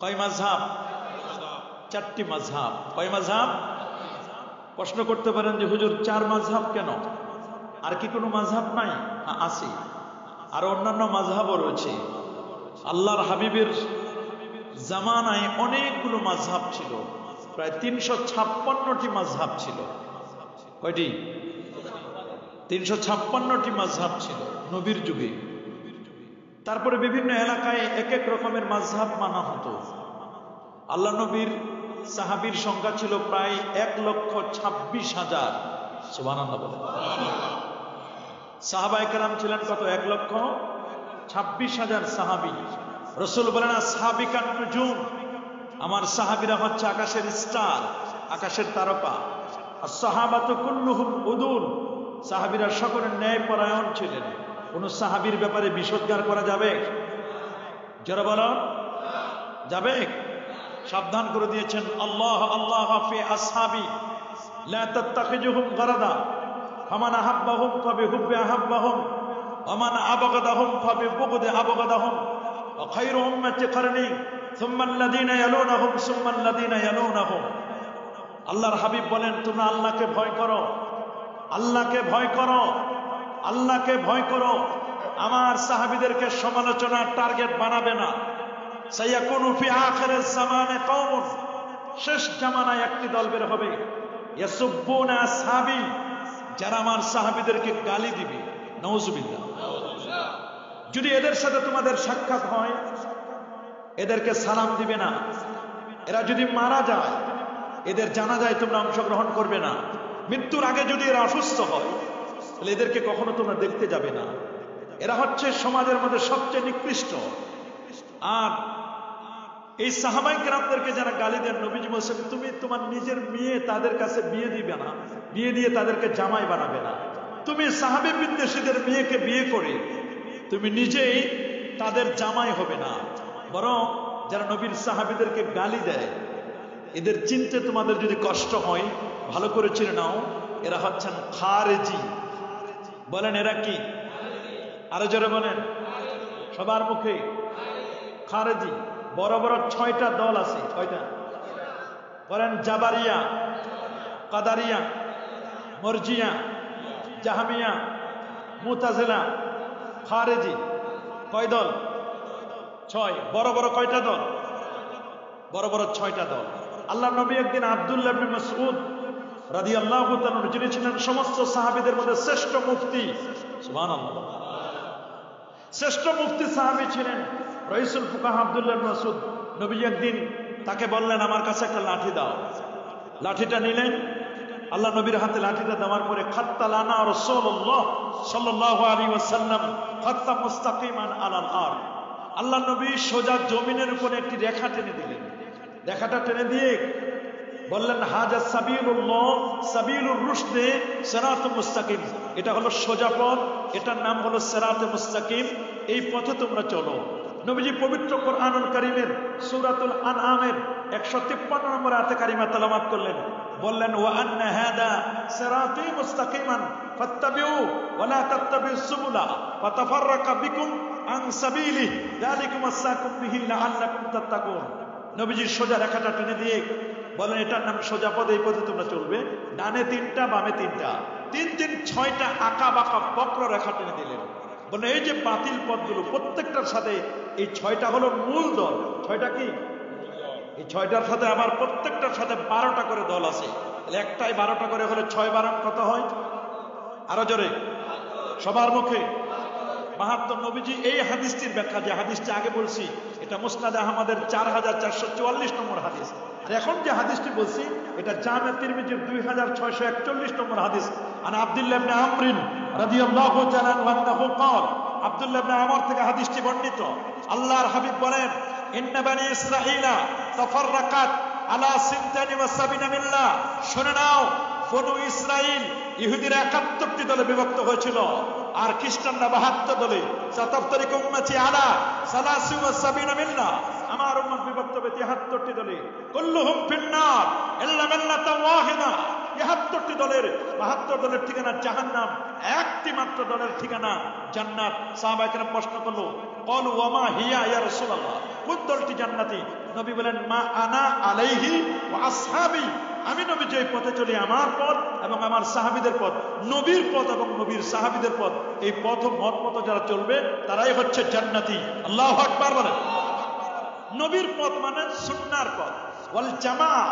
কয় মাযহাব? চারটি মাযহাব। কয় মাযহাব? প্রশ্ন করতে পারেন যে হুজুর চার মাযহাব কেন? আর কি কোনো মাযহাব নাই? হ্যাঁ, আছে। আর অন্যান্য মাযহাবও রয়েছে। আল্লাহর হাবিবের জামানায় অনেকগুলো মাযহাব ছিল, প্রায় ৩৫৬টি মাযহাব ছিল। কয়টি? ৩৫৬টি মাযহাব ছিল নবীর যুগে। তারপরে বিভিন্ন এলাকায় এক এক রকমের মাযহাব মানা হতো। আল্লাহ নবীর সাহাবীর সংখ্যা ছিল প্রায় ১,২৬,০০০। সুবহানাল্লাহ বলেন। সাহাবায়ে কেরাম ছিলেন কত? ১,২৬,০০০ সাহাবী। রাসূল বলেন আসহাবিকান নুজুম, আমার সাহাবীরা হচ্ছে আকাশের স্টার, আকাশের তারকা। as-সাহাবাতু কুল্লুহুম উদুল, সাহাবীরা সকলে ন্যায়পরায়ণ ছিলেন। কোন সাহাবীর ব্যাপারে বিষোদ্গার করা যাবে? যারা বলেন যাবে? সাবধান করে দিয়েছেন আল্লাহ আল্লাহ ফি আসহাবি লা তাত্তাখিজুহুম গারাদা ফামান আহাব্বাহুম ফাবিহুব্বি আহাব্বাহুম ওয়া মান আবগাদাহুম ফাবিবুগদি আবগাদাহুম ওয়া খায়রু উম্মতি কারনি সুম্মা আল্লাযীনা ইয়ালুনাহুম সুম্মা আল্লাযীনা ইয়ালুনাহুম। আল্লাহর হাবিব বলেন তোমরা আল্লাহকে ভয় করো, আল্লাহকে ভয় করো, আল্লাহকে ভয় করো। আমার সাহাবীদেরকে সমালোচনার টার্গেট বানাবে না। সায়াকুনু ফি আখিরিজ জামানে কওমুন, শেষ জামানায় একটি দল বের হবে, ইয়াসুব্বুনা আসহাবি, যারা আমার সাহাবীদেরকে গালি দিবে। নাউজুবিল্লাহ। যদি এদের সাথে তোমাদের সাক্ষাৎ হয়, এদেরকে সালাম দিবে না। এরা যদি মারা যায়, এদের জানাজায় তোমরা অংশগ্রহণ করবে না। মৃত্যুর আগে যদি এরা অসুস্থ হয়, তাহলে এদেরকে কখনো তোমরা দেখতে যাবে না। এরা হচ্ছে সমাজের মধ্যে সবচেয়ে নিকৃষ্ট। আর এই সাহাবায়ে কেরামদেরকে যারা গালি দেন, নবীজি বলেছেন তুমি তোমার নিজের মেয়ে তাদের কাছে বিয়ে দিবে না, বিয়ে দিয়ে তাদেরকে জামাই বানাবে না। তুমি সাহাবী বিদ্বেষীদের মেয়েকে বিয়ে করে তুমি নিজেই তাদের জামাই হবে না। বরং যারা নবীর সাহাবীদেরকে গালি দেয়, এদের চিনতে তোমাদের যদি কষ্ট হয়, ভালো করে চিনে নাও, এরা হচ্ছেন খারেজি। বলেন এরা কি? আরো জোরে বলেন, সবার মুখে খারেজি। বড় বড় ৬টা দল আছে। কয়টা? বলেন জাবারিয়া, কাদারিয়া, মরজিয়া, জাহামিয়া, মুতাজিলা, খারেজি। কয় দল? ৬। বড় বড় কয়টা দল? বড় বড় ৬টা দল। আল্লাহ নবী একদিন আব্দুল্লাহ ইবনে মাসউদ রাদিয়াল্লাহু তাআলা, যিনি ছিলেন সমস্ত সাহাবীদের মধ্যে শ্রেষ্ঠ মুফতি, সুবহানাল্লাহ, শ্রেষ্ঠ মুফতি সাহাবী ছিলেন রাইসুল ফুকাহা আব্দুল্লাহ ইবনে মাসউদ। নবী একদিন তাকে বললেন আমার কাছে একটা লাঠি দাও। লাঠিটা নিলেন, আল্লাহ নবীর হাতে লাঠিটা দেওয়ার পরে খাত্তালানা রাসূলুল্লাহ সাল্লাল্লাহু আলাইহি ওয়াসাল্লাম খাত্তা মুস্তাকিমান আলাল আরদ, আল্লাহ নবী সোজা জমিনের উপরে একটি রেখা টেনে দিলেন। রেখাটা টেনে দিয়ে বললেন হাজা সাবিলুল্লাহ সাবিলুর রুশদে সিরাতুল মুস্তাকিম, এটা হলো সোজা পথ, এটার নাম হলো সিরাতুল মুস্তাকিম, এই পথে তোমরা চলো। নবীজি পবিত্র কোরআনুল কারীমের সূরাতুল আনআমের ১৫৩ নম্বর আয়াতে কারিমা তেলাওয়াত করলেন। বললেন ওয়া আন্না হাদা সিরাতি মুস্তাকিমান ফাত্তাবিউ ওয়া লা তাত্তাবিউস সুবুলা ফাতাফাররাকা বিকুম আন সাবিলি যালিকুম আসাকুম বিহি লাআল্লাকুম তাত্তাকুন। নবীজি সোজা রেখাটা টেনে দিয়ে বলেন এটার নাম সোজা পথ, এই পথে তোমরা চলবে। ডানে ৩টা, বামে ৩টা, ৩ ৬টা আঁকা বাঁকা বক্র রেখা টেনে দিলেন। বলেন এই যে বাতিল পথগুলো প্রত্যেকটার সাথে এই ৬টা হলো মূল দল। ৬টা কি? এই ৬টার সাথে আবার প্রত্যেকটার সাথে 12টা করে দল আছে। তাহলে একটাই 12টা করে হলে ৬ 12 কত হয়? আরো জোরে, সবার মুখে ৭২। নবীজি এই হাদিসটির ব্যাখ্যা, যে হাদিসটি আগে বলছি, এটা মুসনাদে আহমদের ৪৪৪৪ নম্বর হাদিস। আর এখন যে হাদিসটি বলছি এটা জামে তিরমিজির ২৬৪১ নম্বর হাদিস। আন আব্দুল্লাহ ইবনে আমর রাদিয়াল্লাহু তাআলা আনহু قال, আব্দুল্লাহ ইবনে আমর থেকে হাদিসটি বর্ণিত। আল্লাহর হাবিব বলেন ইন্না বানি ইসরাঈলা তাফাররাকাত আলা ৭২ মিল্লাহ, শুনে নাও বনু ইসরাইল ইহুদিরা ৭১টি দলে বিভক্ত হয়েছিল, আর খ্রিস্টানরা ৭২ দলে। সাতাফতারিক উম্মতি আলা ৭৩ মিল্লাহ, আমার উম্মত বিভক্ত হবে ৭৩টি দলে। কুল্লুহুম ফিন্নার ইল্লা মিল্লাতান ওয়াহিদা, ৭৩টি দলের ৭২ দলের ঠিকানা জাহান্নাম, একটি মাত্র দলের ঠিকানা জান্নাত। সাহাবায়ে কেরাম প্রশ্ন করলো ক্বালু ওয়া মা হিয়া ইয়া রাসূলুল্লাহ, কোন দলটি জান্নাতি? নবী বলেন মা আনা আলাইহি ওয়া আসহাবি, আমি নবী যে পথে চলি আমার পথ এবং আমার সাহাবীদের পথ, নবীর পথ এবং নবীর সাহাবীদের পথ, এই পথ মত মতো যারা চলবে তারাই হচ্ছে জান্নাতি। আল্লাহু আকবার বলেন। নবীর পথ মানে সুন্নাহর পথ। ওয়াল জামাআ,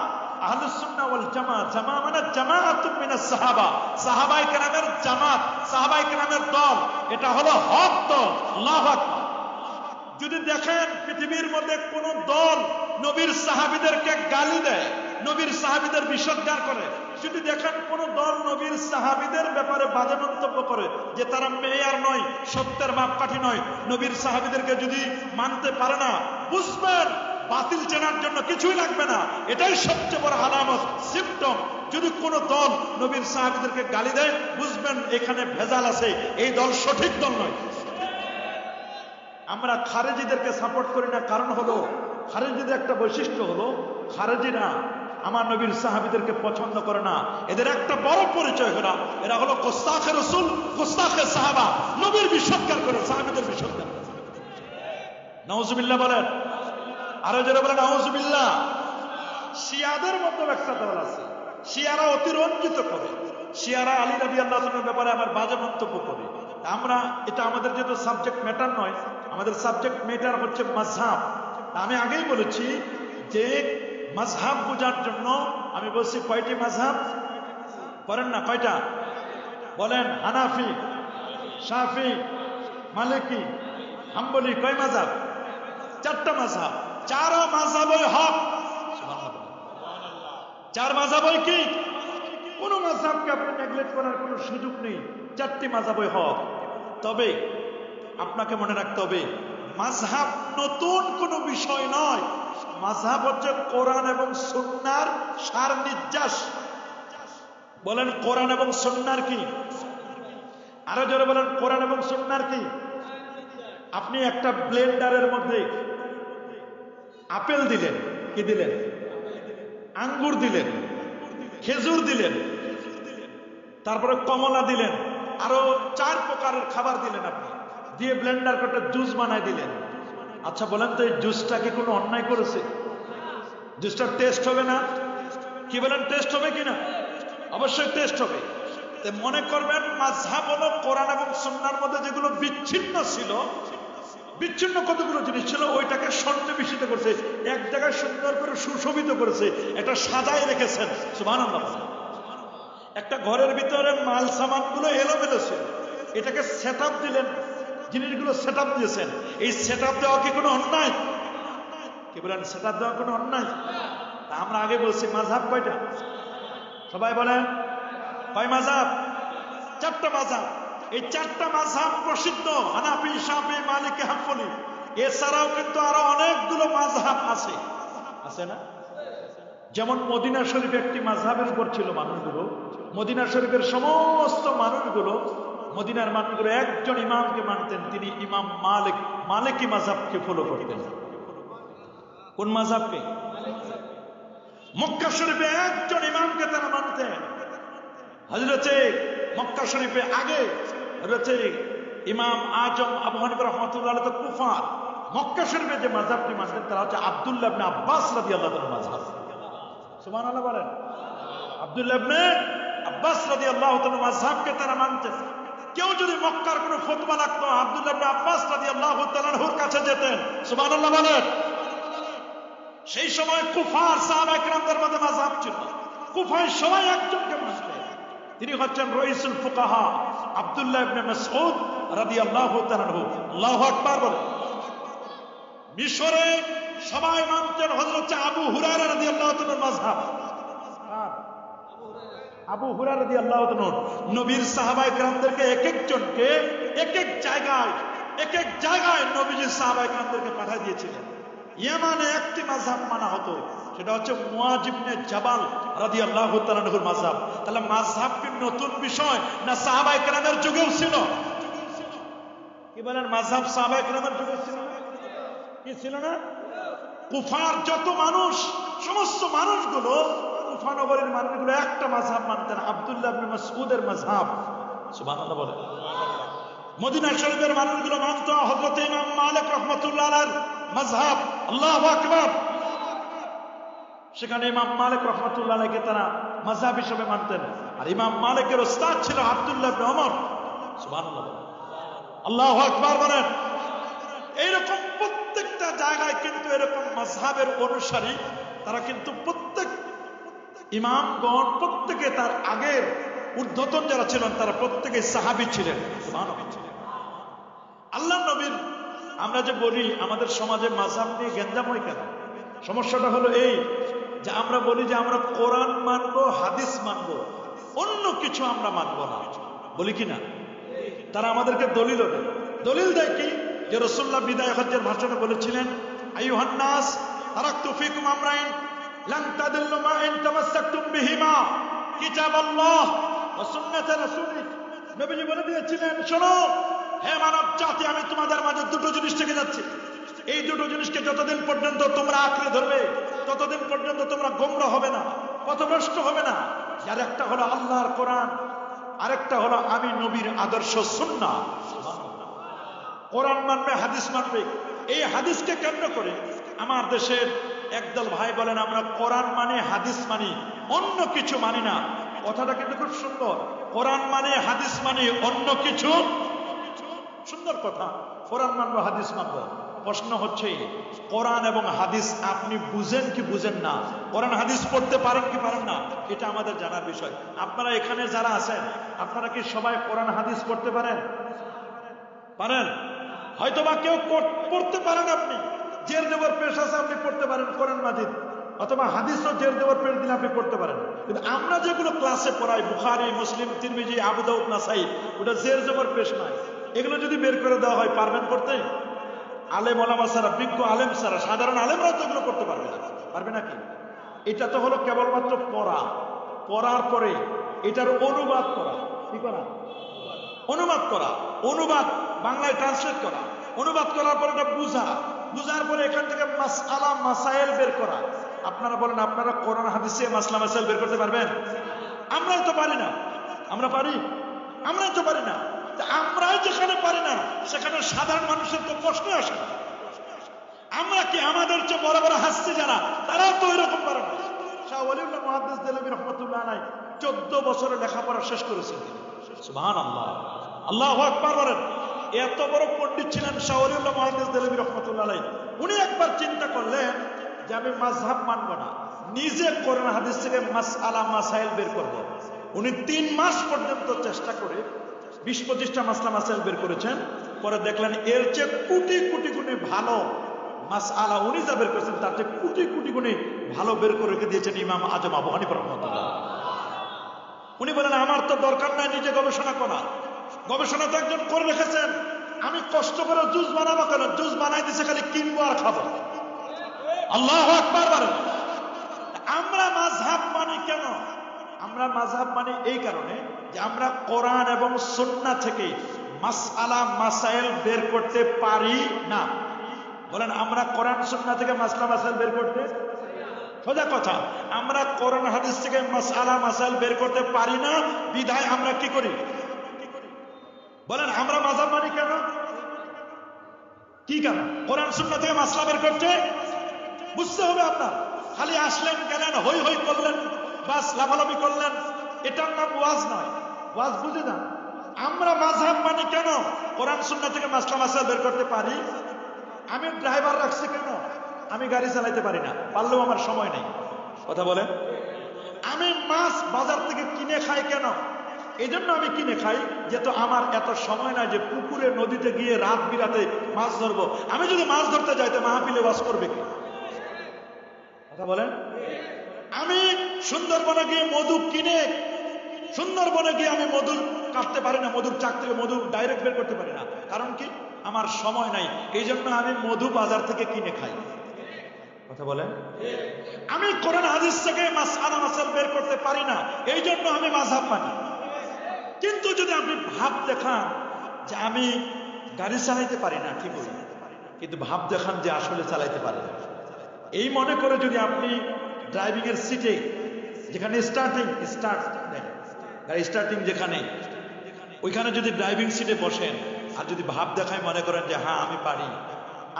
আহলুস সুন্নাহ ওয়াল জামাআ, জামাআ মানে জামাআতুম মিনাস সাহাবা, সাহাবায়ে কেরামের জামাত, সাহাবায়ে কেরামের দল, এটা হলো হক দল। আল্লাহু আকবার। যদি দেখেন পৃথিবীর মধ্যে কোন দল নবীর সাহাবীদেরকে গালি দেয়, নবীর সাহাবীদের বিষোদ্গার করে, যদি দেখেন কোন দল নবীর সাহাবীদের ব্যাপারে বাজে মন্তব্য করে যে তারা মেয়ার নয়, সত্যের মাপকাঠি নয়, নবীর সাহাবীদেরকে যদি মানতে পারে না, বুঝবেন বাতিল চেনার জন্য কিছুই লাগবে না, এটাই সবচেয়ে বড় আলামত, সিম্পটম। যদি কোন দল নবীর সাহাবীদেরকে গালি দেয়, বুঝবেন এখানে ভেজাল আছে, এই দল সঠিক দল নয়। আমরা খারেজিদেরকে সাপোর্ট করি না, কারণ হলো খারেজিদের একটা বৈশিষ্ট্য হলো খারেজিরা আমার নবীর সাহাবীদেরকে পছন্দ করে না। এদের একটা বড় পরিচয় হলো এরা হলো গোস্তাখে রাসূল, গোস্তাখে সাহাবা, নবীর বিশ্বৎকার করে, সাহাবীদের বিশ্বৎকার করে। নাউজুবিল্লাহ বলেন, আরো যারা বলেন নাউজুবিল্লাহ। শিয়াদের মধ্যে একটা দল আছে, শিয়ারা অতিরঞ্জিত করে, শিয়ারা আলী রাদিয়াল্লাহু তাআলার ব্যাপারে আমার বাজে মন্তব্য করে। আমরা এটা আমাদের যেহেতু সাবজেক্ট ম্যাটার নয়, আমাদের সাবজেক্ট ম্যাটার হচ্ছে মাযহাব। আমি আগেই বলেছি যে মাযহাব বোঝার জন্য আমি বলছি কয়টি মাযহাব করেন না, কয়টা বলেন? হানাফি, শাফি, মালিকি, হাম্বলি, কয় মাযহাব? চারটা মাযহাব। চার মাযহাবই হক। চার মাযহাবই কি? কোন মাযহাবকে আপনি নেগলেক্ট করার কোনো সুযোগ নেই, চারটি মাযহাবই হক। তবে আপনাকে মনে রাখতে হবে মাযহাব নতুন কোনো বিষয় নয়, মাযহাব হচ্ছে কোরআন এবং সুন্নাহর সার নির্যাস। বলেন কোরআন এবং সুন্নাহর কি? আরো জোরে বলেন কোরআন এবং সুন্নাহর কি? আপনি একটা ব্লেন্ডারের মধ্যে আপেল দিলেন, কি দিলেন? আঙ্গুর দিলেন, খেজুর দিলেন, তারপরে কমলা দিলেন, আরো 4 প্রকারের খাবার দিলেন, আপনি দিয়ে ব্লেন্ডার করে জুস বানায় দিলেন। আচ্ছা বলেন তো এই জুসটা কি কোনো অন্যায় করেছে? জুসটার টেস্ট হবে না? কি বলেন, টেস্ট হবে কিনা? অবশ্যই টেস্ট হবে। মনে করবেন মাযহাব হলো কোরআন এবং সুন্নাহর মধ্যে যেগুলো বিচ্ছিন্ন ছিল, বিচ্ছিন্ন কতগুলো জিনিস ছিল, ওইটাকে সন্নিবেশিত করেছে, এক জায়গায় সুন্দর করে সুশোভিত করেছে, এটা সাজায় রেখেছেন। সুবহানাল্লাহ। একটা ঘরের ভিতরে মাল সামানগুলো এলোমেলো ছিল, এটাকে সেট আপ দিলেন, জিনিসগুলো সেট আপ দিয়েছেন। এই সেট আপ দেওয়া কি কোনো অন্যায়? কি বলেন, সেট আপ দেওয়া কোনো অন্যায়? আমরা আগে বলছি মাযহাব কয়টা? সবাই বলেন কয় মাযহাব? চারটা মাযহাব। এই চারটা মাযহাব প্রসিদ্ধ, হানাফি, শাফি, মালিকি, হাম্বলি। এছাড়াও কিন্তু আরো অনেকগুলো মাযহাব আছে, আছে না? যেমন মদিনা শরীফ একটি মাযহাবের উপর ছিল মানুষগুলো। মদিনা শরীফের সমস্ত মানুষগুলো, মদিনার মানুষগুলো একজন ইমামকে মানতেন, তিনি ইমাম মালিক, মালিকি মাযহাবকে ফলো করতেন। কোন মাযহাবকে? মক্কা শরীফে একজন ইমামকে তারা মানতেন। হযরতে মক্কা শরীফে আগে হযরতে ইমাম আজম আবু হানিফা রাহমাতুল্লাহ আলাইহি তো কুফার। মক্কা শরীফে যে মাযহাবটি মানতেন তারা হচ্ছে আব্দুল্লাহ ইবনে আব্বাস রাদিয়াল্লাহু তাআলার মাযহাব। সুবহানাল্লাহ বলেন। আব্দুল্লাহ ইবনে আব্বাস রাদিয়াল্লাহু তাআলার মাযহাবকে তারা মানতেন। কেউ যদি মক্কার কোনো ফতোয়া লাগতো, আব্দুল্লাহ ইবনে আব্বাস রাদিয়াল্লাহু তাআলার কাছে যেতেন। সুবহানাল্লাহ বলেন। সেই সময় কুফার সাহাবায়ে কেরামদের মধ্যে মাযহাব ছিল, কুফায় সবাই একজনকে মানতেন, তিনি হচ্ছেন রাইসুল ফুকাহা আব্দুল্লাহ ইবনে মাসউদ রাদিয়াল্লাহু তাআলা। আল্লাহু আকবার বলেন। মিশরে সবাই মানতেন হযরত আবু হুরায়রা রাদিয়াল্লাহু তাআলার মাযহাব। আবু হুরায়রা রাদিয়াল্লাহু তাআলা নবীর সাহাবায়ে কেরামদেরকে এক একজনকে এক এক জায়গায় নবীজির সাহাবায়ে কেরামদেরকে পাঠিয়ে দিয়েছিলেন। ইয়ামানে একটি মাযহাব মানা হতো, সেটা হচ্ছে মুআয ইবনে জাবাল রাদিয়াল্লাহু তাআলার মাযহাব। তাহলে মাযহাব কি নতুন বিষয় না সাহাবায়ে কেরামের যুগেও ছিল? কি বলেন, মাযহাব সাহাবায়ে কেরামের যুগে ছিল না? কি ছিল না? কুফার যত মানুষ, সমস্ত মানুষগুলো, কুফা নগরীর মানুষগুলো একটা মাযহাব মানতেন, আব্দুল্লাহ ইবনে মাসউদের মাযহাব। সুবহানাল্লাহ বলেন। মদিনা শরীফের মানুষগুলো মানত হযরত ইমাম মালিক রাহমাতুল্লাহ আলাইহির মাযহাব। আল্লাহু আকবার। সেখানে ইমাম মালিক রহমতুল্লাহ আলাইহিকে তারা মাযহাব হিসেবে মানতেন। আর ইমাম মালিকের ওস্তাদ ছিল আব্দুল্লাহ ইবনে ওমর। সুবহানাল্লাহ, আল্লাহু আকবার বলেন। এইরকম প্রত্যেকটা জায়গায় কিন্তু এরকম মাযহাবের অনুসারী তারা কিন্তু প্রত্যেক ইমামগণ প্রত্যেকে তার আগের ঊর্ধ্বতন যারা ছিলেন তারা প্রত্যেকে সাহাবী ছিলেন। সুবহানাল্লাহ। আল্লাহ নবীর আমরা যে বলি আমাদের সমাজে মাযহাব নিয়ে গেঞ্জাম হয় কেন? সমস্যাটা হলো এই যে আমরা বলি যে আমরা কোরআন মানবো, হাদিস মানবো, অন্য কিছু আমরা মানবো না, বলি কি না? তারা আমাদেরকে দলিল দেয়। দলিল দেয় কি? যে রাসূলুল্লাহ বিদায় হজ্জের ভাষণে বলেছিলেন, আইয়ুহান নাস তারাকতু ফীকুম আমরাইন লান তাদিল্লু মা ইন তামাসসাকতুম বিহিমা কিতাবাল্লাহ ওয়া সুন্নাতা রাসূলি। নবীজি বলে দিয়েছিলেন, শোনো হে মানব জাতি, আমি তোমাদের মাঝে দুটো জিনিস থেকে যাচ্ছি। এই দুটো জিনিসকে যতদিন পর্যন্ত তোমরা আঁকড়ে ধরবে ততদিন পর্যন্ত তোমরা গোমরা হবে না, পথভ্রষ্ট হবে না। যার একটা হলো আল্লাহর কোরআন, আরেকটা হলো আমি নবীর আদর্শ সুন্নাহ। কোরআন মানবে, হাদিস মানবে। এই হাদিসকে কেন্দ্র করে আমার দেশের একদল ভাই বলেন আমরা কোরআন মানে, হাদিস মানি, অন্য কিছু মানি না। কথাটা কিন্তু খুব সুন্দর, কোরআন মানে, হাদিস মানি, অন্য কিছু। সুন্দর কথা, কোরআন মানবো, হাদিস মানবো। প্রশ্ন হচ্ছে কোরআন এবং হাদিস আপনি বুঝেন কি বুঝেন না? কোরআন হাদিস পড়তে পারেন কি পারেন না? এটা আমাদের জানার বিষয়। আপনারা এখানে যারা আছেন আপনারা কি সবাই কোরআন হাদিস পড়তে পারেন? পারেন? হয়তোবা কেউ পড়তে পারেন, আপনি জের দেওয়ার পেশ আছে, আপনি পড়তে পারেন কোরআন মাজিদ, অথবা হাদিসও জের দেওয়ার পেশ দিলে আপনি পড়তে পারেন। কিন্তু আমরা যেগুলো ক্লাসে পড়াই, বুখারী, মুসলিম, তিরমিজি, আবু দাউদ, নাসাই, ওটা জের দেওয়ার পেশ নয়। এগুলো যদি বের করে দেওয়া হয় পারবেন পড়তে? আলেম ওলামা ছাড়া, বিজ্ঞ আলেম ছাড়া সাধারণ আলেমরাও তো এগুলো করতে পারবে না। পারবে নাকি? এটা তো হলো কেবলমাত্র পড়া, পড়ার পরে এটার অনুবাদ করা। কি করা? অনুবাদ করা। অনুবাদ বাংলায় ট্রান্সলেট করা, অনুবাদ করার পরে এটা বুঝা, বুঝার পরে এখান থেকে মাসআলা মাসাইল বের করা। আপনারা বলেন আপনারা কোরআন হাদিসে মাসলা মাসাইল বের করতে পারবেন? আমরাই তো পারি না। আমরা পারি? আমরাই তো পারি না। আমরাই যেখানে পারি না সেখানে সাধারণ মানুষের তো প্রশ্ন আসে না। আমরা কি আমাদের চেয়ে বড় বড় হাসছি যারা, তারাও তো এরকম পারে না। শাহ ওয়ালিউল্লাহ মুহাদ্দিস দেলভী রাহমাতুল্লাহ আলাইহি 14 বছরে লেখাপড়া শেষ করেছেন। সুবহানাল্লাহ, আল্লাহু আকবার বলেন। এত বড় পণ্ডিত ছিলেন শাহ ওয়ালিউল্লাহ মুহাদ্দিস দেলভী রাহমাতুল্লাহ আলাইহি। উনি একবার চিন্তা করলেন যে আমি মাযহাব মানব না, নিজে কোরআন হাদিস থেকে মাসআলা মাসাইল বের করব। উনি 3 মাস পর্যন্ত চেষ্টা করে 20-25টা মাসলা মাসাইল বের করেছেন। পরে দেখলেন এর চেয়ে কোটি কোটি গুণে ভালো মাসআলা উনি যা বের করেছেন তার চেয়ে কোটি কোটি গুণে ভালো বের করে রেখে দিয়েছেন ইমাম আজম আবু হানিফা রাহমাতুল্লাহ। উনি বলেন আমার তো দরকার নাই নিজে গবেষণা করা, গবেষণা তো একজন করে রেখেছেন, আমি কষ্ট করে জুস বানাবো কেন? জুস বানাই দিছে, খালি কিনবো আর খাবো। আল্লাহু আকবার বলেন। আমরা মাযহাব মানি কেন? আমরা মাযহাব মানি এই কারণে যে আমরা কোরআন এবং সুন্নাহ থেকে মাসআলা মাসাইল বের করতে পারি না। বলেন আমরা কোরআন সুন্নাহ থেকে মাসলা মাসাইল বের করতে, সোজা কথা, আমরা কোরআন হাদিস থেকে মাসআলা মাসাইল বের করতে পারি না। বিধায় আমরা কি করি? বলেন আমরা মাযহাব মানি কেন? কি কারণ? কোরআন সুন্নাহ থেকে মাসলা বের করতে বুঝতে হবে আপনার। খালি আসলেন গেলেন হই হই করলেন, বাস লাফালাফি করলেন, এটার নাম ওয়াজ নয়। ওয়াজ বুঝে না। আমরা মাযহাব মানি কেন? কোরআন সুন্নাহ থেকে মাসলা মাসাইল বের করতে পারি। আমি ড্রাইভার রাখছি কেন? আমি গাড়ি চালাইতে পারি না, পারলেও আমার সময় নেই। কথা বলেন। আমি মাছ বাজার থেকে কিনে খাই কেন? এই জন্য আমি কিনে খাই যেহেতু আমার এত সময় নাই যে পুকুরে নদীতে গিয়ে রাত বিরাতে মাছ ধরবো। আমি যদি মাছ ধরতে যাই তো মাহফিলে ওয়াজ করবে কি? কথা বলেন। আমি সুন্দরবনে গিয়ে মধু কিনে, সুন্দরবনে গিয়ে আমি মধু কাটতে পারি না, মধুর চাক থেকে মধু ডাইরেক্ট বের করতে পারি না। কারণ কি? আমার সময় নাই। এই জন্য আমি মধু বাজার থেকে কিনে খাই। কথা বলেন। আমি কোরআন হাদিস থেকে মাসআলা মাসাইল বের করতে পারি না, এই জন্য আমি মাযহাব মানি। কিন্তু যদি আপনি ভাব দেখান যে আমি গাড়ি চালাইতে পারি না, ঠিক বলি, কিন্তু ভাব দেখান যে আসলে চালাইতে পারে, এই মনে করে যদি আপনি ড্রাইভিং এর সিটে যেখানে স্টার্ট দেন, গাড়ি স্টার্টিং যেখানে, ওইখানে যদি ড্রাইভিং সিটে বসেন আর যদি ভাব দেখায় মনে করেন যে হ্যাঁ আমি পারি,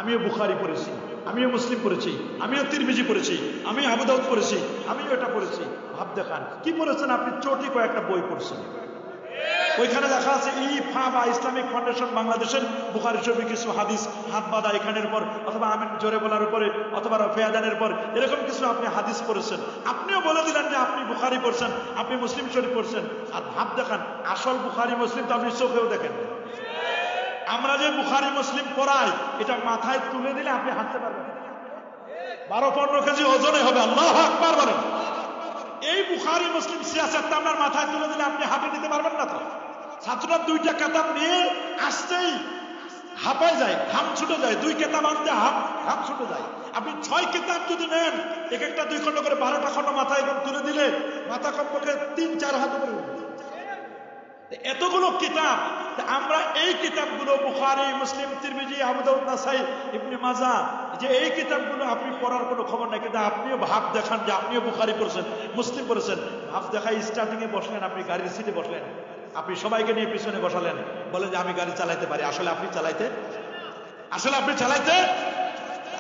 আমিও বুখারী পড়েছি, আমিও মুসলিম পড়েছি, আমিও তিরমিজি পড়েছি, আমিও আবু দাউদ পড়েছি, আমিও এটা পড়েছি। ভাব দেখান কি পড়েছেন আপনি? চটি কয়েকটা বই পড়ছেন। ওইখানে লেখা আছে ইফা বা ইসলামিক ফাউন্ডেশন বাংলাদেশের বুখারী শরীফের কিছু হাদিস হাত বাঁধা এখানের উপর, অথবা আমিন জোরে বলার উপরে, অথবা রফিয়াদানের উপর, এরকম কিছু আপনি হাদিস পড়েছেন। আপনিও বলে দিলেন যে আপনি বুখারী পড়ছেন, আপনি মুসলিম শরীফ পড়ছেন। আর ভাব দেখান আসল বুখারী মুসলিম তো আপনি চোখেও দেখেন। আমরা যে বুখারী মুসলিম পড়াই এটা মাথায় তুলে দিলে আপনি হাঁটতে পারবেন 12-15 কেজি ওজনে হবে। আল্লাহু আকবার বলেন। এই বুখারী মুসলিম সিয়াসতটা আপনার মাথায় তুলে দিলে আপনি হাঁটে নিতে পারবেন না। তো ছাত্ররা 2টা কিতাব নিয়ে আসতেই হাঁপায় যায়, ঘাম ছুটে যায়। 2 কিতাব আনতে ঘাম ছুটে যায়। আপনি 6 কিতাব যদি নেন, এক একটা 2 খণ্ড করে 12টা খণ্ড মাথায় একদম তুলে দিলে মাথা কমপক্ষে 3-4 হাত উপরে উঠবে। এতগুলো কিতাব, আমরা এই কিতাবগুলো বুখারী, মুসলিম, তিরমিজি, আবু দাউদ, নাসাই, ইবনে মাজাহ, যে এই কিতাবগুলো আপনি পড়ার কোনো খবর নাই, কিন্তু আপনিও ভাব দেখান যে আপনিও বুখারী পড়ছেন, মুসলিম পড়েছেন। ভাব দেখাই স্টার্টিং এ বসলেন, আপনি গাড়ির সিটে বসলেন, আপনি সবাইকে নিয়ে পিছনে বসালেন, বলেন যে আমি গাড়ি চালাইতে পারি। আসলে আপনি চালাইতে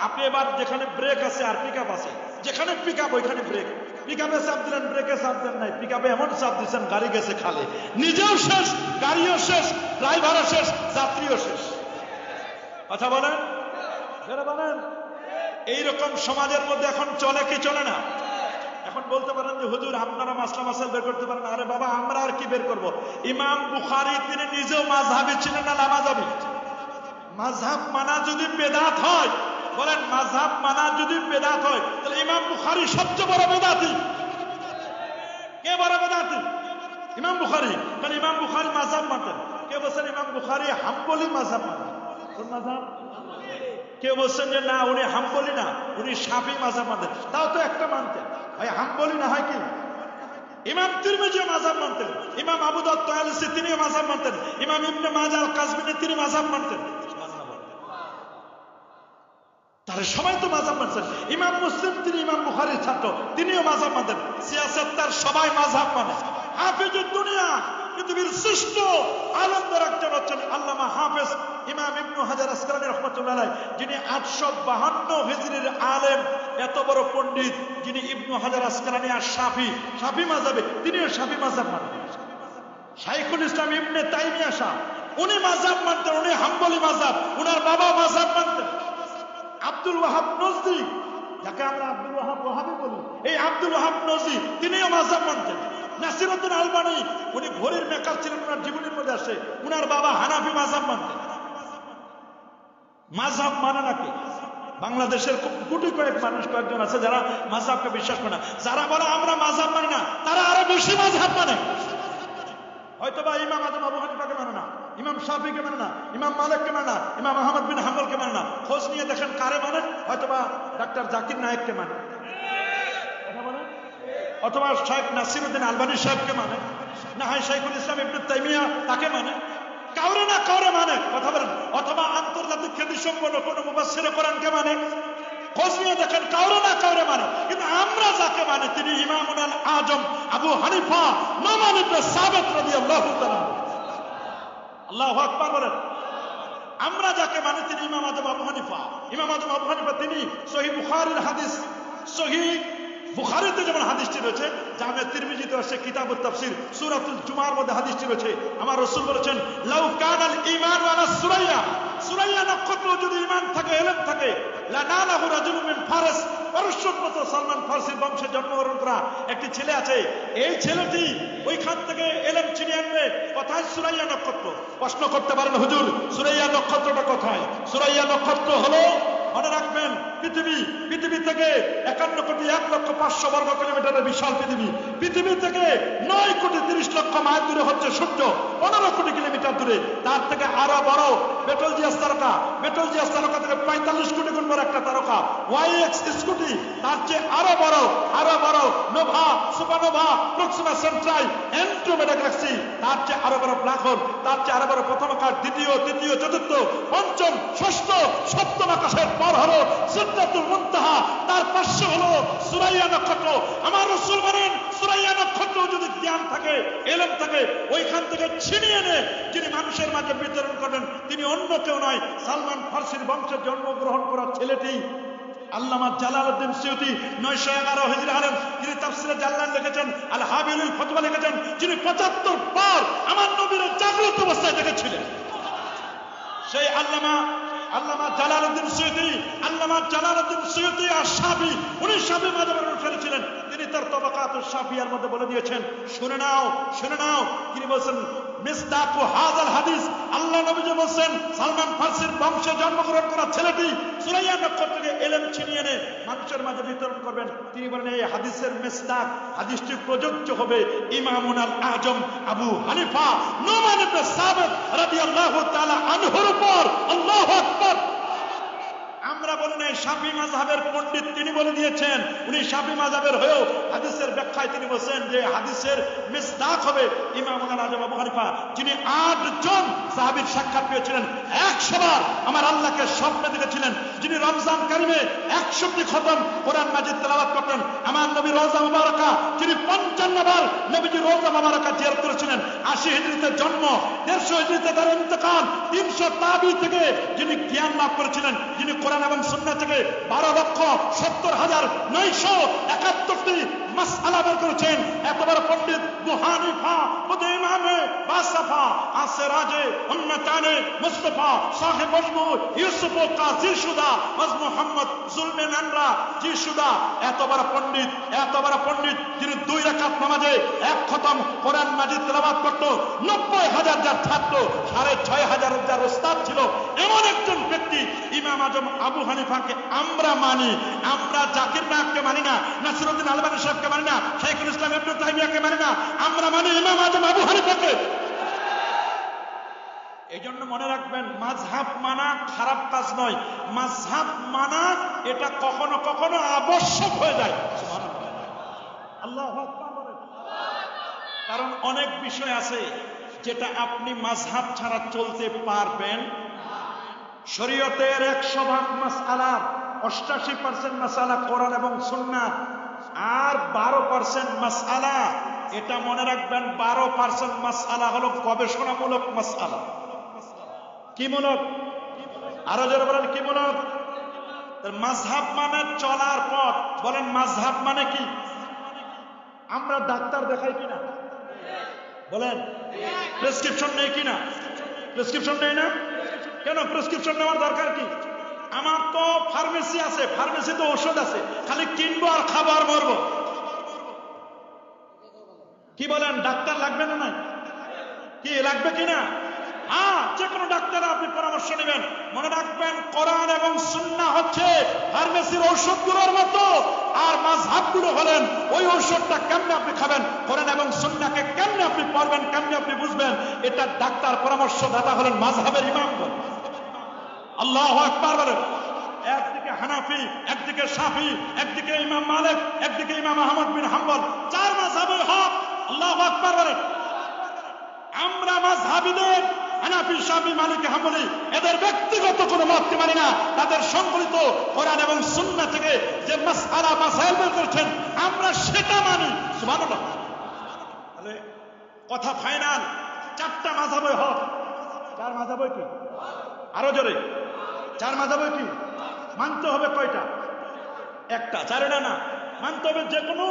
আপনি এবার যেখানে ব্রেক আছে আর পিকআপ আছে, যেখানে পিকআপ ওইখানে ব্রেক, পিকআপে চাপ দিলেন, ব্রেকে চাপ দেন নাই, পিকআপে এমন চাপ দিচ্ছেন গাড়ি গেছে খালে, নিজেও শেষ, গাড়িও শেষ, ড্রাইভারও শেষ, যাত্রীও শেষ। কথা বলেন, বলেন। এইরকম সমাজের মধ্যে এখন চলে কি চলে না? এখন বলতে পারেন যে হুজুর আপনারা মাসলা মাসাল বের করতে পারেন। আরে বাবা, আমরা আর কি বের করব? ইমাম বুখারী তিনি নিজেও মাযহাবী ছিলেন না লামাযহাবী? মাযহাব মানা যদি বেদাত হয়, বলেন মাযহাব মানা যদি বেদাত হয়, তাহলে ইমাম বুখারী সবচেয়ে বড় বেদাতি। কে বড় বেদাতি? ইমাম বুখারী। কারণ ইমাম বুখারী মাযহাব মানতেন। কে বলেন ইমাম বুখারী হাম্বলি মাযহাব মানতেন? কোন মাযহাব? কেউ বলছেন যে না উনি হাম্বলি না, উনি শাফি মাযহাব মানতেন। তাও তো একটা মানতেন ভাই, হাম্বলি না হয় কি? ইমাম তিরমিজি মাযহাব মানতেন, ইমাম আবু দাউদ তায়ালিসি তিনি মাযহাব মানতেন, ইমাম ইবনে মাজাহ আল কাযবিনী তিনি মাযহাব মানতেন। তারা সবাই তো মাযহাব মানতেন। ইমাম মুসলিম তিনি ইমাম বুখারীর ছাত্র, তিনিও মাযহাব মানতেন। সিয়াসতদার সবাই মাযহাব মানে। হাফেজুদ দুনিয়া, পৃথিবীর শ্রেষ্ঠ আলেমদের একজন হচ্ছেন আল্লামা হাফেজ ইমাম ইবনে হাজার আসকালানী রাহমাতুল্লাহ আলাইহি, যিনি 852 হিজরির আলেম, এত বড় পণ্ডিত, যিনি ইবনে হাজার আসকালানী আর শাফি মাযহাবে, তিনিও শাফি মাযহাব মানতেন। শাইখুল ইসলাম ইবনে তাইমিয়া শাহ, উনি মাযহাব মানতেন, উনি হাম্বলি মাযহাব, উনার বাবা মাযহাব মানতেন। আব্দুল ওয়াহাব নজদি, যাকে আমরা আব্দুল ওয়াহাব ওয়াহাবি বলি, এই আব্দুল ওয়াহাব নজদি তিনিও মাযহাব মানতেন। নাসিরউদ্দিন আলবানী, উনি ঘড়ির মেকার ছিলেন, উনার জীবনের মধ্যে আসে, উনার বাবা হানাফি মাযহাব মানতেন। মাযহাব মানে নাকি? বাংলাদেশের কোটি কয়েক মানুষ, কয়েকজন আছে যারা মাযহাবকে বিশ্বাস করে না। যারা বলে আমরা মাযহাব মানে না, তারা আরো বেশি মাযহাব মানে। হয়তোবা ইমাম আজম আবু হানিফাকে মানে না, ইমাম শাফিকে মানে না, ইমাম মালিককে মানে না, ইমাম আহমদ বিন হাম্বলকে মানে না। খোঁজ নিয়ে দেখেন কারে মানে। হয়তোবা ডাক্তার জাকির নায়েককে মানে, অথবা শেখ নাসিরউদ্দিন আলবানী সাহেবকে মানে, না হয় শাইখুল ইসলাম ইবনে তাইমিয়া তাকে মানে, কাউরে না কাউরে মানে। কথা বলেন। অথবা আন্তর্জাতিক খ্যাতি সম্পন্ন কোন মুফাসসিরে কোরআনকে মানে। খোঁজ নিয়ে দেখেন কাউরে না কাউরে মানে। কিন্তু আমরা যাকে মানে তিনি ইমামুল আজম আবু হানিফা নোমান ইবনে সাবিত রাদিয়াল্লাহু তাআলা। আল্লাহু আকবার বলেন। আমরা যাকে মানে তিনি ইমাম আজম আবু হানিফা। ইমাম আজম আবু হানিফা তিনি সহিহ বুখারীর হাদিস, সহিহ বুখারীতে যেমন হাদিসটি রয়েছে, জামে তিরমিজিতে আছে কিতাবুত তাফসীর সূরাতুল জুমার মধ্যে হাদিসটি রয়েছে। আমার রাসূল বলেছেন লাউ কানাল ঈমান ওয়ালা সুরাইয়া, সুরাইয়া নক্ষত্র যদি ঈমান থাকে, ইলম থাকে, লানালাহু রাজুলুম মিন ফারস, পারস্যের মতো সালমান ফারসির বংশে জন্মগ্রহণ করা একটি ছেলে আছে। এই ছেলেটি ওইখান থেকে ইলম ছিনিয়ে আনবে। কোথায় সুরাইয়া নক্ষত্র? প্রশ্ন করতে পারেন হুজুর সুরাইয়া নক্ষত্রটা কোথায়? সুরাইয়া নক্ষত্র হলো, মনে রাখবেন, পৃথিবী থেকে 51,05,00,000 বর্গ কিলোমিটারের বিশাল পৃথিবী। পৃথিবী থেকে 9,30,00,000 মাইল দূরে হচ্ছে সূর্য, 15 কোটি কিলোমিটার দূরে। তার থেকে আরো বড় বেটলজিয়াস তারকা, বেটলজিয়াস তারকা থেকে 45 কোটি গুণ বড় একটা তারকা ওয়াইএক্স স্কুটি, তার চেয়ে আরো বড় Nova, supernova, Proxima সেন্ট্রাই, Andromeda Galaxy, তার চেয়ে আরো বড় ব্ল্যাক হোল, তার চেয়ে আরো বড় প্রথম আকাশ, দ্বিতীয়, তৃতীয়, চতুর্থ, পঞ্চম, ষষ্ঠ, সপ্তম আকাশের পর হলো সিদরাতুল মুনতাহা, তার পাশে হলো সুরাইয়া নক্ষত্র। আমার রাসূল বলেন সুরাইয়া নক্ষত্র যদি জ্ঞান থাকে, এলেম থাকে, ওইখান থেকে ছিনিয়ে এনে যিনি মানুষের মাঝে বিতরণ করেন তিনি অন্য কেউ নয়, সালমান ফার্সির বংশে জন্মগ্রহণ করা ছেলেটি আল্লামা জালালউদ্দিন সুয়ুতী 911 হিজরি আলেম, যিনি তাফসিরে জাল্লাল লিখেছেন, আল হাবিলুল ফতওয়া লিখেছেন, যিনি 75 বার আমার নবীর জাগ্রত অবস্থায় দেখেছিলেন। সেই আল্লামা জালালউদ্দিন সুয়ুতী আশ-শাফি, উনি শাফি মাযহাবের অনুসারী ছিলেন। তিনি তার তবাকাতুশ শাফিয়ার মধ্যে বলে দিয়েছেন, শুনে নাও। তিনি বলছেন মিসদাকু হাযাল হাদিস, আল্লাহ নবী বলছেন সালমান ফার্সির বংশে জন্মগ্রহণ করা ছেলেটি সুরাইয়া নক্ষত্রকে ইলম ছিনিয়ে এনে মানুষের মাঝে বিতরণ করবেন। তিনি বলেন এই হাদিসের মিসদাক, হাদিসটি প্রযোজ্য হবে ইমামুল আজম আবু হানিফা নুমান ইবনে সাবিত রাদিয়াল্লাহু তাআলা আনহুর উপর। আল্লাহু আকবার। আমরা বলি নাই শাফি মাযহাবের পণ্ডিত তিনি বলে দিয়েছেন, উনি শাফি মাযহাবের হয়েও হাদিসের ব্যাখ্যায় তিনি বলেছেন যে হাদিসের মিসদাক হবে ইমামুল আজম আবু হানিফা, যিনি 8 জন সাহাবীর সাক্ষাৎ পেয়েছিলেন, 100 বার আমার আল্লাহকে স্বপ্নে দেখেছিলেন, যিনি রমজান কারিমে 61টি খতম কোরআন মাজিদ তেলাওয়াত করতেন, আমার নবী রওজা মুবারাকা, যিনি 55 বার নবীজি রওজা মুবারাকা জিয়ারত করেছিলেন, 80 হিজরিতে জন্ম, 150 হিজরিতে তার ইন্তেকাল, 300 তাবি থেকে যিনি জ্ঞান লাভ করেছিলেন, যিনি কোরআন এবং সুন্নাহ থেকে 12,70,971টি মাসআলা বের করেছেন, এত বড় পণ্ডিত আবু হানিফা ওদে ইমামে বাসাফা আসরাজে উম্মতানে মুস্তাফা সাহেব মজমু ইউসুফ কাজী সুদা ওয়াজ মুহাম্মদ জুলমে নানরা জি সুদা, এত বড় পণ্ডিত যিনি 2 রাকাত নামাজে 1 খতম কোরআন মাজিদ তেলাওয়াত করত, 90,000 যার ছাত্র, 6,500 যার ওস্তাদ ছিল, এমন একজন ব্যক্তি ইমাম আজম আবু হানিফাকে আমরা মানি। আমরা জাকির নায়ককে মানি না, নাসিরউদ্দিন আলবানী সাহেবকে মানি না, শাইখুল ইসলাম ইবনে তাইমিয়াকে মানি না, আমরা মানি ইমাম আজম আবু হানিফাকে। এই জন্য মনে রাখবেন, মাযহাব মানা খারাপ কাজ নয়, মাযহাব মানা এটা কখনো কখনো আবশ্যক হয়ে যায়। সুবহানাল্লাহ, আল্লাহু আকবার বলেন। কারণ অনেক বিষয় আছে যেটা আপনি মাযহাব ছাড়া চলতে পারবেন। শরীয়তের 100% মাসআলা, 88% মাসআলা কোরআন এবং সুন্নাহ, আর 12% মাসআলা, এটা মনে রাখবেন 12% মাসআলা হলো গবেষণামূলক মাসআলা। কি মূলক? আরো জোরে বলেন কি মূলক? মাযহাব মানে চলার পথ। বলেন মাযহাব মানে কি? আমরা ডাক্তার দেখাই কিনা? বলেন প্রেসক্রিপশন নেই কিনা? প্রেসক্রিপশন নেই না কেন? প্রেসক্রিপশন নেওয়ার দরকার কি? আমার তো ফার্মেসি আছে, ফার্মেসিতে ওষুধ আছে, খালি কিনবো আর খাবো আর মরবো। কি বলেন, ডাক্তার লাগবে না? কি লাগবে কিনা? হ্যাঁ, যে কোনো ডাক্তার আপনি পরামর্শ নেবেন। মনে রাখবেন, কোরআন এবং সুন্নাহ হচ্ছে ফার্মেসির ঔষধগুলোর মতো, আর মাযহাবগুলো হলেন ওই ঔষধটা কেমনে আপনি খাবেন, কোরআন এবং সুন্নাহকে কেমনে আপনি পড়বেন, কেমনে আপনি বুঝবেন, এটা ডাক্তার পরামর্শদাতা হলেন মাযহাবের ইমামগণ। আল্লাহু আকবার বলেন। একদিকে হানাফি, একদিকে শাফি, একদিকে ইমাম মালিক, একদিকে ইমাম আহমদ বিন হাম্বল, 4 মাযহাবের হক। আল্লাহু আকবার বলেন। আমরা মাযহাবিদের হানাফি, শাফি, মালিকি, হাম্বলি এদের ব্যক্তিগত কোনো মতকে মানি না, তাদের সংকলিত কোরআন এবং সুন্নাহ থেকে যে মাসআলা মাসাইল বের করেছেন আমরা সেটা মানি। সুবহানাল্লাহ। তাহলে কথা ফাইনাল, 4টা মাযহাবের হক। 4 মাযহাবের কি? আরো জোরে, 4 মাযহাবের কি? মানতে হবে কয়টা? একটা। 4টা না, মানতে হবে যে কোনো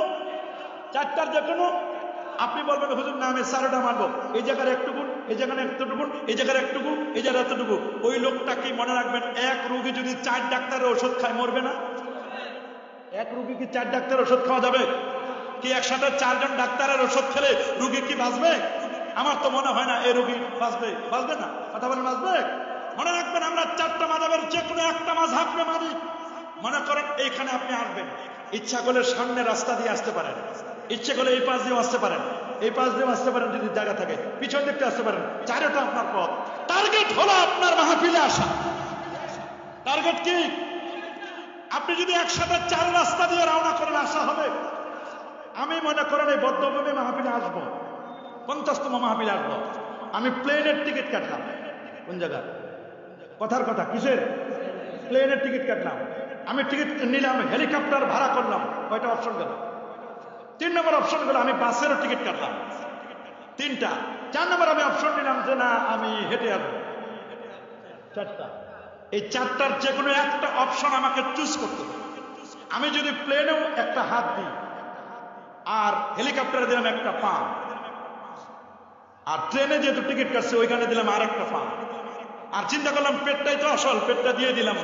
4টার যে কোনো। আপনি বলবেন হুজুর না আমি 4টা মানবো, এই জায়গার একটুকু, এই জায়গার একটুকু, এই জায়গার একটুকু, এই জায়গার এতটুকু। ওই লোকটা কি মনে রাখবেন, এক রোগী যদি 4 ডাক্তারের ওষুধ খায় মরবে না? এক রোগী কি 4 ডাক্তারের ওষুধ খাওয়া যাবে? কি একসাথে 4 জন ডাক্তারের ওষুধ খেলে রোগী কি বাঁচবে? আমার তো মনে হয় না এই রোগী বাঁচবে। বাঁচবে না? কথা বলেন বাঁচবে? মনে রাখবেন, আমরা 4টা মাযহাবের যে কোনো একটা মাযহাবকে মানি। মনে করেন এইখানে আপনি আসবেন, ইচ্ছা করলে সামনে রাস্তা দিয়ে আসতে পারেন, ইচ্ছে করলে এই পাশ দিয়ে আসতে পারেন, এই পাশ দিয়ে আসতে পারেন যদি জায়গা থাকে, পিছন দিকটা আসতে পারেন। 4টা আপনার পথ। টার্গেট হলো আপনার মাহফিলে আসা। টার্গেট কি? আপনি যদি একসাথে 4 রাস্তা দিয়ে রওনা করেন আসা হবে। আমি মনে করেন এই বদ্ধভূমি মাহফিলে আসবো, 50তম মাহফিলে আসবো, আমি প্লেনের টিকিট কাটলাম। কোন জায়গা? কথার কথা, কিসের? প্লেনের টিকিট কাটলাম। আমি টিকিট নিলাম, হেলিকপ্টার ভাড়া করলাম। কয়টা অপশন গেল? 3 নম্বর অপশন হলো আমি বাসেরও টিকিট কাটলাম, 3টা। 4 নম্বর আমি অপশন নিলাম যে না আমি হেঁটে আসবো, 4টা। এই 4টার যে কোনো একটা অপশন আমাকে চুজ করতে হবে। আমি যদি প্লেনেও একটা হাত দিই আর হেলিকপ্টারে দিলাম একটা পা, আর ট্রেনে যেহেতু টিকিট কাটছে ওইখানে দিলাম আর একটা পা, আর চিন্তা করলাম পেটটাই তো আসল, পেটটা দিয়ে দিলাম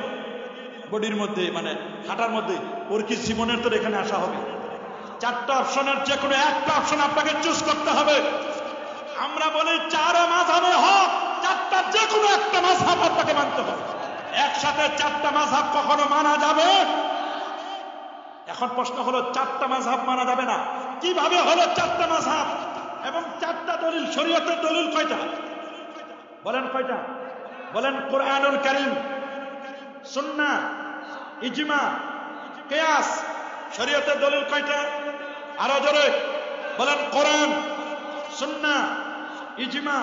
বডির মধ্যে, মানে হাঁটার মধ্যে, ওর কি জীবনের তো এখানে আসা হবে? 4টা অপশনের যে কোনো একটা অপশন আপনাকে চুজ করতে হবে। আমরা বলি 4 মাযহাবে হক, 4টার যে কোনো একটা মাযহাব আপনাকে মানতে হবে। একসাথে 4টা মাযহাব কখনো মানা যাবে? এখন প্রশ্ন হলো 4টা মাযহাব মানা যাবে না, কিভাবে হলো 4টা মাযহাব? এবং 4টা দলিল, শরীয়তের দলিল কয়টা? বলেন কয়টা? বলেন। কোরআনুল কারীম, সুন্নাহ, ইজমা, কিয়াস। শরীয়তের দলিল কয়টা? আরো জোরে বলেন। কোরআন, সুন্নাহ, ইজমা,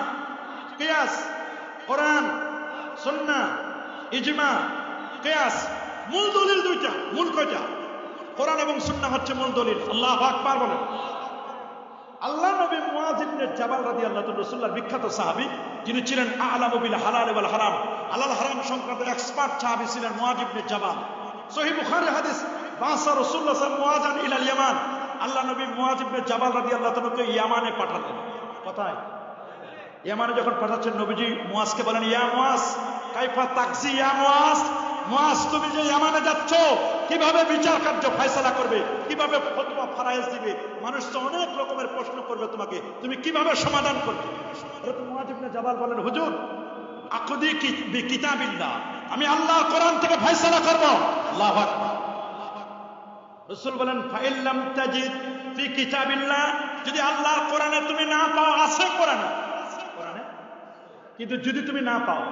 কিয়াস। কোরআন, সুন্নাহ, ইজমা, কিয়াস। মূল দলিল 2টা। মূল কয়টা? কোরআন এবং সুন্নাহ হচ্ছে মূল দলিল। আল্লাহু আকবার বলেন। আল্লাহ নবী মুআয ইবনে জাবাল রাদিয়াল্লাহু তাআলা, রাসূলুল্লাহর বিখ্যাত সাহাবী, যিনি ছিলেন আ'লামু বিল হালাল ওয়াল হারাম, হালাল হারাম সংক্রান্ত এক্সপার্ট সাহাবী ছিলেন মুআয ইবনে জাবাল। সহিহ বুখারী হাদিস, বাসা রাসূলুল্লাহ সাল্লাল্লাহু আলাইহি ওয়াসাল্লাম মুআযান ইলাল ইয়ামান। আল্লাহ নবী মুআয ইবনে জাবাল রাদিয়াল্লাহু তাআলাকে ইয়ামানে পাঠালেন। কোথায়? ইয়ামানে যখন পাঠাচ্ছেন, নবীজি মুআযকে বলেন, ইয়া মুআয কাইফা তাকজি ইয়া মুআয। মুআয, তুমি যে ইয়ামানে যাচ্ছ, কিভাবে বিচার কার্য ফয়সালা করবে, কিভাবে ফতোয়া ফারায়েজ দিবে? মানুষ তো অনেক রকমের প্রশ্ন করবে তোমাকে, তুমি কিভাবে সমাধান করবে? হযরত মুআয ইবনে জাবাল বলেন, হুজুর আকদি বিকিতাবিল্লাহ, আমি আল্লাহর কোরআন থেকে ফয়সালা করব। আল্লাহু আকবার। রাসূল বলেন, ফাইল্লাম তাজিদ ফি কিতাবিল্লাহ, যদি আল্লাহর কোরআনে তুমি না পাও, আছে কোরআনে, কিন্তু যদি তুমি না পাও,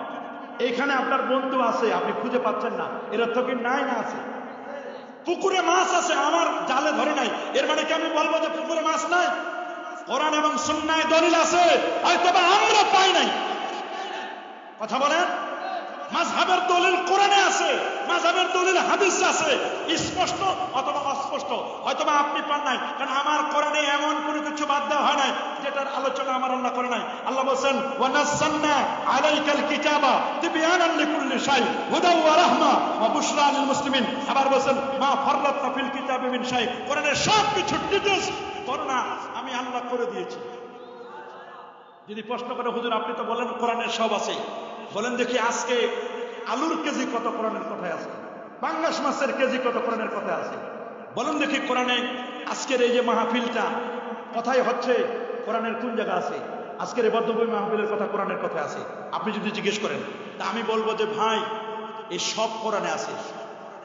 এইখানে আপনার বন্ধু আছে, আপনি খুঁজে পাচ্ছেন না, এর অর্থ কি নাই না আছে? পুকুরে মাছ আছে, আমার জালে ধরে নাই, এর মানে কি আমি বলবো যে পুকুরে মাছ নাই? কোরআন এবং সুন্নাহে দলিল আছে, হয়তো বা আমরা পাই নাই। কথা বলেন। মাযহাবের দলিল কোরআনে আছে, মাযহাবের দলিল হাদিসে আছে, স্পষ্ট অথবা অস্পষ্ট, হয়তোবা আপনি পান নাই, কারণ আমার কোরআনে এমন কোনো কিছু বাদ দেওয়া হয় নাই যেটার আলোচনা আমার আল্লাহ করে নাই। আল্লাহ বলেন, ওয়া নাযালনা আলাইকাল কিতাবা তিবয়ানান লিকুল্লি শাই হুদাও ওয়া রাহমা ওয়া বুশরা লিল মুসলিমিন। আবার বলেন, মা ফাররাতনা ফিল কিতাবি মিন শাই, কোরআনের সব কিছু ডিটেইলস বর্ণনা আমি আল্লাহ করে দিয়েছি। যদি প্রশ্ন করে, হুজুর আপনি তো বলেন কোরআনের সব আছে, বলেন দেখি আজকে আলুর কেজি কত কোরআনের কথায় আছে? পাঙ্গাস মাছের কেজি কত কোরআনের কথায় আছে? বলেন দেখি কোরআনে আজকের এই যে মাহফিলটা কথায় হচ্ছে, কোরআনের কোন জায়গা আছে? আজকের এই বদ্ধভূমি মাহফিলের কথা কোরআনের কথায় আছে? আপনি যদি জিজ্ঞেস করেন, তা আমি বলবো যে ভাই এই সব কোরআনে আছে।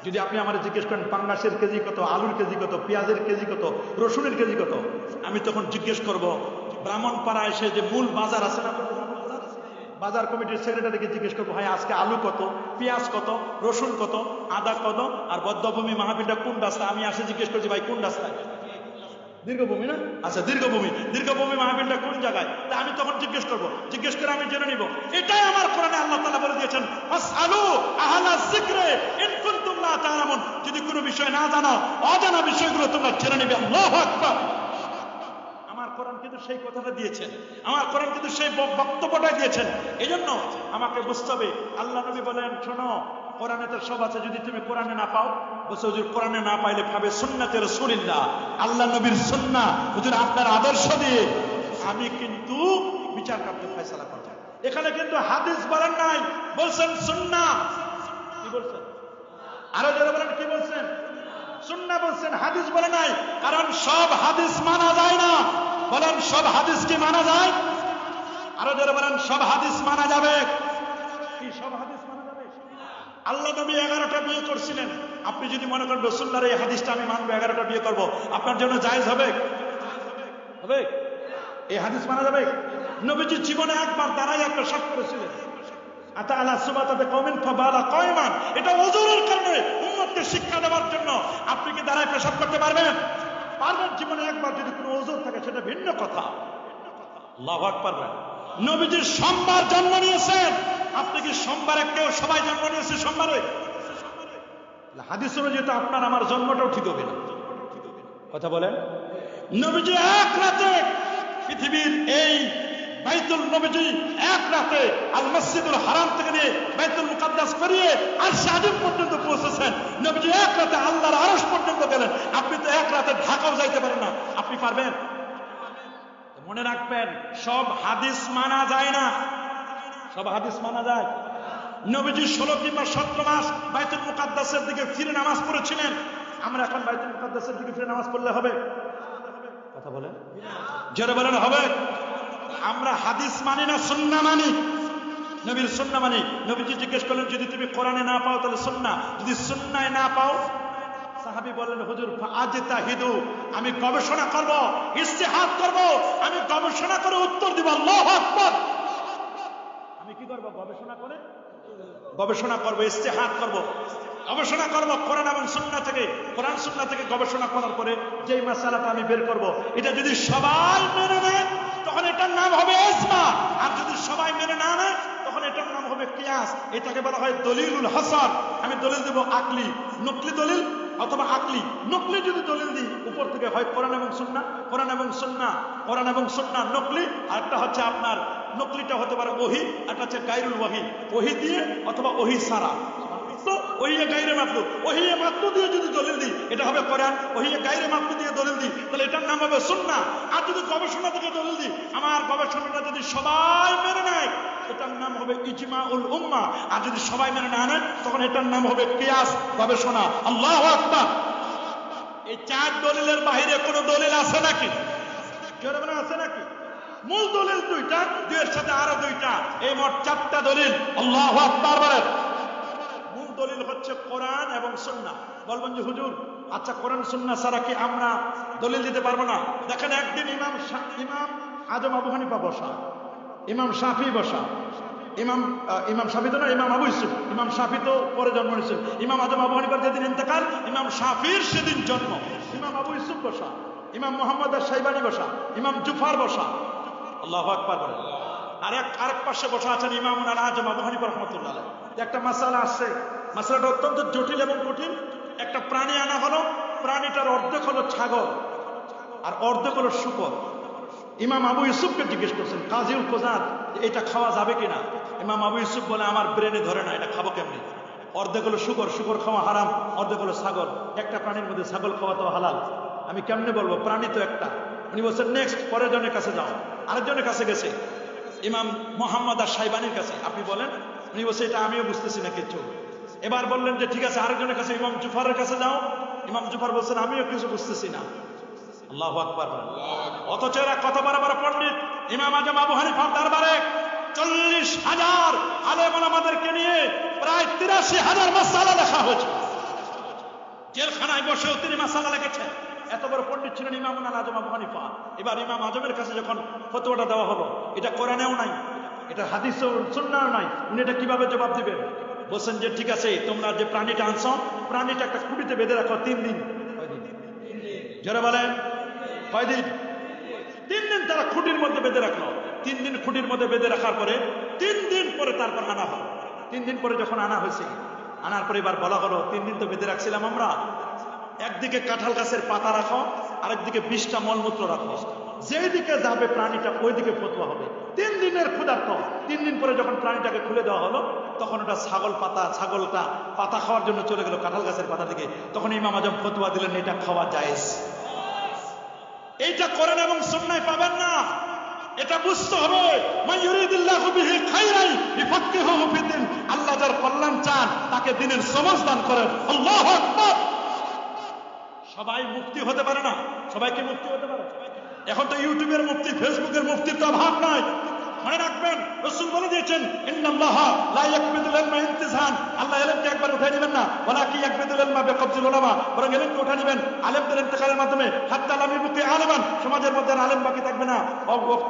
যদি আপনি আমার জিজ্ঞেস করেন পাঙ্গাসের কেজি কত, আলুর কেজি কত, পেঁয়াজের কেজি কত, রসুনের কেজি কত, আমি তখন জিজ্ঞেস করব ব্রাহ্মণপাড়া এসে যে মূল বাজার আছে না, বাজার কমিটির সেক্রেটারিকে জিজ্ঞেস করবো, ভাই আজকে আলু কত, পেঁয়াজ কত, রসুন কত, আদা কত, আর বদ্ধভূমি মাহফিলটা কোন রাস্তা? আমি আসে জিজ্ঞেস করছি, ভাই কোন রাস্তায়? দীর্ঘভূমি না? আচ্ছা দীর্ঘভূমি, দীর্ঘভূমি মাহফিলটা কোন জায়গায়? তা আমি তখন জিজ্ঞেস করবো, জিজ্ঞেস করে আমি জেনে নিব। এটাই আমার কোরআনে আল্লাহ তাআলা বলে দিয়েছেন, ফাসআলু আহলা যিকরি ইন কুনতুম লা তা'লামুন, যদি কোনো বিষয় না জানো, অজানা বিষয়গুলো তোমরা জেনে নিবে। আল্লাহু আকবার। আমার কোরআন কিন্তু সেই কথাটা দিয়েছেন, আমার কোরআন কিন্তু সেই বক্তব্যটাই দিয়েছেন। এই জন্য আমাকে বুঝতে হবে। আল্লাহ নবী বলেন, শোনো কোরআনে তো সব আছে, যদি তুমি কোরআনে না পাও, বলছে হুজুর কোরআনে না পাইলে পাবে সুন্নাতে রাসূলিল্লাহ, আল্লাহ নবীর সুন্নাহ, হুজুর আপনার আদর্শ দিয়ে আমি কিন্তু বিচার কার্য ফয়সালা করব। এখানে কিন্তু হাদিস বলেন নাই, বলছেন সুন্নাহ। কি বলছেন? আরো যারা বলেন কি বলছেন? সুন্নাহ বলছেন, হাদিস বলে নাই। কারণ সব হাদিস মানা যায় না। বলেন সব হাদিস কি মানা যায়? আরো যারা বলেন সব হাদিস মানা যাবে? কি সব হাদিস মানা যাবে? আল্লাহ নবী 11টা বিয়ে করছিলেন। আপনি যদি মনে করেন রাসূলুল্লাহর এই হাদিসটা আমি মানবো, 11টা বিয়ে করব, আপনার জন্য জায়েজ হবে? হবে? এই হাদিস মানা যাবে? নবীজি জীবনে একবার দাঁড়ায় একটা সাক্ষ্য করেছিলেন, আতা আলা সুবাতাতে কওমিন ফাবালা কায়মান, এটা ওযুরের কারণে উম্মতকে শিক্ষা দেওয়ার জন্য। আপনি কি দাঁড়ায় পেশাব করতে পারবেন? পারবেন। জীবনে একবার যদি কোনো ওযুর থাকে সেটা ভিন্ন কথা। আল্লাহু আকবার। নবীজি সোমবার জন্ম নিয়েছেন, আপনি কি সোমবারে কেউ সবাই জন্ম নিয়েছে সোমবারে? হাদিস অনুযায়ী তো আপনার আমার জন্মটাও ঠিক হবে না। কথা বলেন। নবীজি এক রাতে পৃথিবীর এই বাইতুল নবীজি এক রাতে আল মসজিদুল হারাম থেকে নিয়ে বাইতুল মুকাদ্দাস করিয়ে আরশে আজিম পর্যন্ত পৌঁছেছেন। নবীজি এক রাতে আল্লাহর আরশ পর্যন্ত গেলেন। আপনি তো এক রাতে ঢাকাও যাইতে পারেন না, আপনি পারবেন? মনে রাখবেন, সব হাদিস মানা যায় না। সব হাদিস মানা যায়? নবীজি 16 কিংবা 17 মাস বাইতুল মুকাদ্দাসের দিকে ফিরে নামাজ পড়েছিলেন। আমরা এখন বাইতুল মুকাদ্দাসের দিকে ফিরে নামাজ পড়লে হবে? কথা বলেন, জোরে বলেন, হবে? আমরা হাদিস মানি না, সুন্নাহ মানি। নবীর সুন্নাহ মানি। নবীজি জিজ্ঞেস করলেন, যদি তুমি কোরআনে না পাও তাহলে সুন্নাহ, যদি সুন্নায় না পাও? সাহাবী বললেন, হুজুর ফাআজতাহিদু, আমি গবেষণা করব, ইজতিহাদ করব, আমি গবেষণা করে উত্তর দিব। আল্লাহু আকবার। আমি কি করব? গবেষণা করে গবেষণা করব, ইজতিহাদ করব, গবেষণা করব কোরআন এবং সুন্নাহ থেকে। কোরআন সুন্নাহ থেকে গবেষণা করার পরে যেই মাসালাটা আমি বের করব, এটা যদি সবাই মেনে নেয় তখন এটার নাম হবে ইজমা। আর যদি সবাই মেনে না নেয় তখন এটার নাম হবে কিয়াস। এটাকে বলা হয় দলিলুল হাসান। আমি দলিল দেব আকলি, নকলি দলিল অথবা আকলি। নকলি যদি দলিল দিই উপর থেকে, হয় কোরআন এবং সুন্নাহ, কোরআন এবং সুন্নাহ, কোরআন এবং সুন্নাহ নকলি। আরেকটা হচ্ছে আপনার নকলিটা হতে পারে ওহী, একটা হচ্ছে গায়রুল ওহী, ওহী দিয়ে অথবা ওহী ছাড়া। তো ওহিয়ে গায়রে মাতলু, ওহিয়ে মাতলু দিয়ে যদি দলিল দিই এটা হবে কোরআন, ওহিয়ে গায়রে মাতলু দিয়ে দলিল দিই তাহলে এটার নাম হবে সুন্নাহ। আর যদি গবেষণা থেকে দলিল দিই, আমার গবেষণাটা যদি সবাই মেনে নেয় এটার নাম হবে ইজমাউল উম্মাহ। আর যদি সবাই মেনে না নেয় তখন এটার নাম হবে কিয়াস, গবেষণা। আল্লাহু আকবার। এই 4 দলিলের বাইরে কোনো দলিল আছে নাকি? জোরে বলেন, আছে নাকি? মূল দলিল 2টা, দুইয়ের সাথে আরো 2টা, এই মোট 4টা দলিল। আল্লাহু আকবার বলেন। মূল দলিল হচ্ছে কোরআন এবং সুন্নাহ। বলবেন যে হুজুর, আচ্ছা কোরআন সুন্নাহ ছাড়া কি আমরা দলিল দিতে পারবো না? দেখেন, একদিন ইমাম আজম আবু হানিফা বসা, ইমাম শাফি বসা, ইমাম শাফি তো না, ইমাম আবু ইউসুফ। ইমাম শাফি তো পরে জন্ম নিয়েছেন। ইমাম আজম আবু হানিফার যেদিন ইন্তেকাল, ইমাম শাফির সেদিন জন্ম। ইমাম আবু ইউসুফ বসা, ইমাম মুহাম্মদ আশ-শাইবানি বসা, ইমাম জুফার বসা। আল্লাহু আকবার বলেন। আরেক পাশে বসা আছেন ইমাম আজম আবু হানিফা রাহমাতুল্লাহ আলাইহি। একটা মাসালা আসছে, মাসালাটা অত্যন্ত জটিল এবং কঠিন। একটা প্রাণী আনা হলো, প্রাণীটার অর্ধেক হলো ছাগল আর অর্ধেক হলো শূকর। ইমাম আবু ইউসুফকে জিজ্ঞেস করছেন, কাজীউল কুযাত, এটা খাওয়া যাবে কিনা? ইমাম আবু ইউসুফ বলে, আমার ব্রেনে ধরে না, এটা খাবো কেমনি? অর্ধেক হলো শূকর, শূকর খাওয়া হারাম, অর্ধেক হলো ছাগল। একটা প্রাণীর মধ্যে ছাগল খাওয়া তো হালাল, আমি কেমনে বলবো? প্রাণী তো একটা। উনি বলছেন, নেক্সট, পরের জনের কাছে যাও। আরেকজনের কাছে গেছে, ইমাম মুহাম্মদ আশ-শাইবানির কাছে, আপনি বলেন। উনি বলছে, এটা আমিও বুঝতেছি না কিছু। এবার বললেন যে ঠিক আছে, আরেকজনের কাছে, ইমাম জুফারের কাছে যাও। ইমাম জুফার বলছেন, আমিও কিছু বুঝতেছি না। আল্লাহু আকবার। অথচ এরা কত বড় বড় পণ্ডিত। ইমাম আজম আবু হানিফার দরবারে 40,000 আলেম ওলামাদেরকে নিয়ে প্রায় 83,000 মাসআলা লেখা হয়েছে। জেলখানায় বসেও তিনি মাসআলা লিখেছেন। এত বড় পণ্ডিত ছিলেন ইমাম আজম আবু হানিফা। এবার ইমাম আজমের কাছে যখন ফতোয়াটা দেওয়া হলো, এটা কোরআনেও নাই, এটা হাদিসেও সুন্নাহও নাই, উনি এটা কিভাবে জবাব দিবেন? বলছেন যে ঠিক আছে, তোমরা যে প্রাণীটা আনছো, প্রাণীটা একটা খুঁটিতে বেঁধে রাখো 3 দিন। কয়দিন? জোরে বলেন, কয়দিন? 3 দিন তারা খুঁটির মধ্যে বেঁধে রাখলো। 3 দিন খুঁটির মধ্যে বেঁধে রাখার পরে 3 দিন পরে তারপর আনা হলো। 3 দিন পরে যখন আনা হয়েছে, আনার পরে এবার বলা হলো, 3 দিন তো বেঁধে রাখছিলাম আমরা, একদিকে কাঁঠাল গাছের পাতা রাখো, আরেকদিকে 20টা মলমূত্র রাখো, যেই দিকে যাবে প্রাণীটা ওই দিকে ফতোয়া হবে। 3 দিনের ক্ষুধার্ত। 3 দিন পরে যখন প্রাণীটাকে খুলে দেওয়া হলো, তখন ওটা ছাগলটা পাতা খাওয়ার জন্য চলে গেল কাঁঠাল গাছের পাতা দিকে। তখন ইমাম আজম ফতোয়া দিলেন, এটা খাওয়া জায়েজ। এইটা কোরআন এবং সুন্নাহয় পাবেন না, এটা বুঝতে হবে। মান ইউরিদিল্লাহু বিহি খাইরান ইফাক্কিহুহু ফিদ্দিন। আল্লাহ যার কল্যাণ চান তাকে দ্বীনের সমঝ দান করেন। আল্লাহু আকবার। সবাই মুফতি হতে পারে না। সবাই কি মুফতি হতে পারে? এখন তো ইউটিউবের মুফতি, ফেসবুকের মুফতির তো অভাব নাই। মনে রাখবেন, রাসূল বলে দিয়েছেন, ইন্নাল্লাহা লা ইয়াকবিদুল ইলমা ইনতিজান। আল্লাহ ইলমকে একবার উঠাই দিবেন না, ওয়ালাকি ইয়াকবিদুল ইলমা বিকবজিল উলামা। বরং ইলমকে উঠাই দিবেন আলেমদের ইন্তেকালের মাধ্যমে। হাত্তা লাম ইয়াবকি আলিমান, সমাজের মধ্যে আলেম বাকি থাকবে না।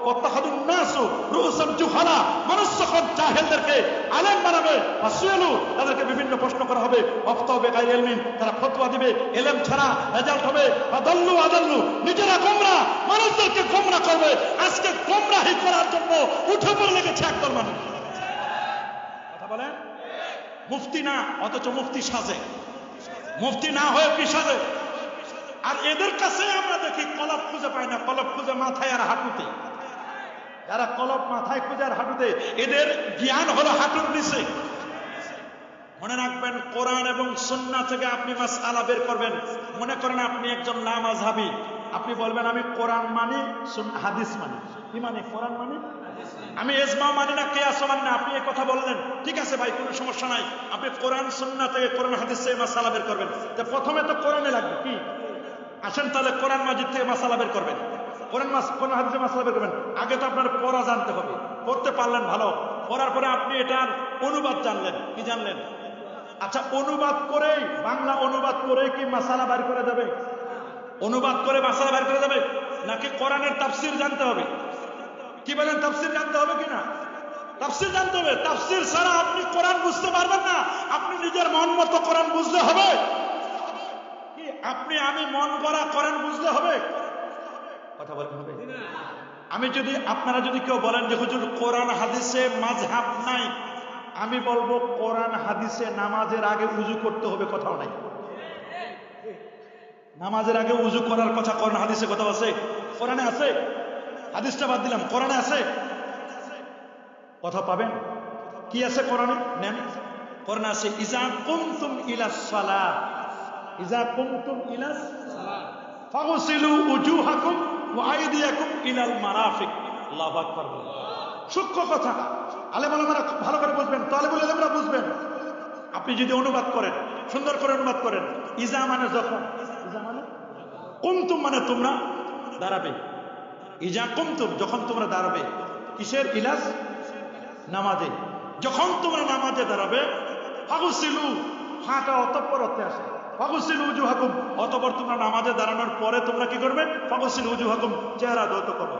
ওয়াত্তাখাদুন নাসু রুউসান জুহালা, মানুষ যখন জাহেলদেরকে আলেম বানাবে, ফাসুয়ালু, তাদেরকে বিভিন্ন প্রশ্ন করা হবে। ওয়াফতাউ বিগাইরি ইলমিন, তারা ফতোয়া দিবে ইলম ছাড়া, রেজাল্ট হবে ফাদাল্লু আদাল্লু, নিজেরা গোমরা, মানুষদেরকে গোমরা করবে। আজকে গোমরাহি করার জন্য উঠে পড়ে লেগেছে একদল মানুষ। কথা বলেন, মুফতি না, অথচ মুফতি সাজে। মুফতি না হয়ে কি সাজে? আর এদের কাছে আমরা দেখি কলব খুঁজে পাই না, কলব খুঁজে মাথায় আর হাঁটুতে। যারা কলব মাথায় খুঁজে আর হাঁটুতে, এদের জ্ঞান হলো হাঁটুর নিচে। মনে রাখবেন, কোরআন এবং সুন্নাহ থেকে আপনি মাসআলা বের করবেন। মনে করেন আপনি একজন লামাযহাবী, আপনি বলবেন আমি কোরআন মানি, হাদিস মানি। কি মানে? কোরআন মানি, আমি ইজমা মানি না, কিয়াস মানি না। আপনি এই কথা বললেন, ঠিক আছে ভাই, কোনো সমস্যা নাই। আপনি কোরআন সুন্নাহ থেকে, কোরআন হাদিস থেকে মাসআলা বের করবেন। তো প্রথমে তো কোরআনে লাগবে। কি? আসেন তাহলে কোরআন মাজিদ থেকে মাসআলা বের করবেন, কোরআন হাদিসে মাসআলা বের করবেন। আগে তো আপনার পড়া জানতে হবে। পড়তে পারলেন ভালো, পড়ার পরে আপনি এটার অনুবাদ জানলেন। কি জানলেন? আচ্ছা, অনুবাদ করে, বাংলা অনুবাদ করে কি মাসআলা বের করে দেবে? অনুবাদ করে মাসআলা বের করে দেবে? নাকি কোরআনের তাফসীর জানতে হবে? কি বলেন? তাফসীর জানতে হবে কিনা? তাফসীর জানতে হবে। তাফসীর ছাড়া আপনি কোরআন বুঝতে পারবেন না। আপনি নিজের মন মতো কোরআন বুঝতে হবে। কি আপনি আমি মন গড়া কোরআন বুঝতে হবে? কথা বলতে হবে। আমি যদি, আপনারা যদি কেউ বলেন যে হুজুর কোরআন হাদিসে মাযহাব নাই, আমি বলবো কোরআন হাদিসে নামাজের আগে উযু করতে হবে, কথাও নাই। নামাজের আগে উযু করার কথা কোরআন হাদিসে কথা আছে? কোরআনে আছে? হাদিসটা বাদ দিলাম, কোরআনে আছে? কথা পাবেন? কি আছে কোরআনে? নেন, কোরআনে আছে ইযা কুমতুম ইলাস সালাহ, ইযা কুমতুম ইলাস সালাহ ফাগসিলু উজুহাকুম ওয়া আইদিয়াকুম ইলাল মারাফিক। আল্লাহু আকবার। সূক্ষ্ম কথা, আলেম ওলামারা ভালো করে বুঝবেন, তালেবুল ইলমরা বুঝবেন। আপনি যদি অনুবাদ করেন, সুন্দর করে অনুবাদ করেন, ইজা মানে যখন, ইজা মানে, কুমতুম মানে তোমরা দাঁড়াবে, ইজা কুমতুম যখন তোমরা দাঁড়াবে, কিসের? ইলাস, নামাজে। যখন তোমরা নামাজে দাঁড়াবে, ফাগসিলু, হাঁটা অতঃপর অর্থে আসে, ফাগসিলু উজুহাকুম, অতঃপর তোমরা নামাজে দাঁড়ানোর পরে তোমরা কি করবে? ফাগসিলু উজুহাকুম, চেহারা ধৌত করো।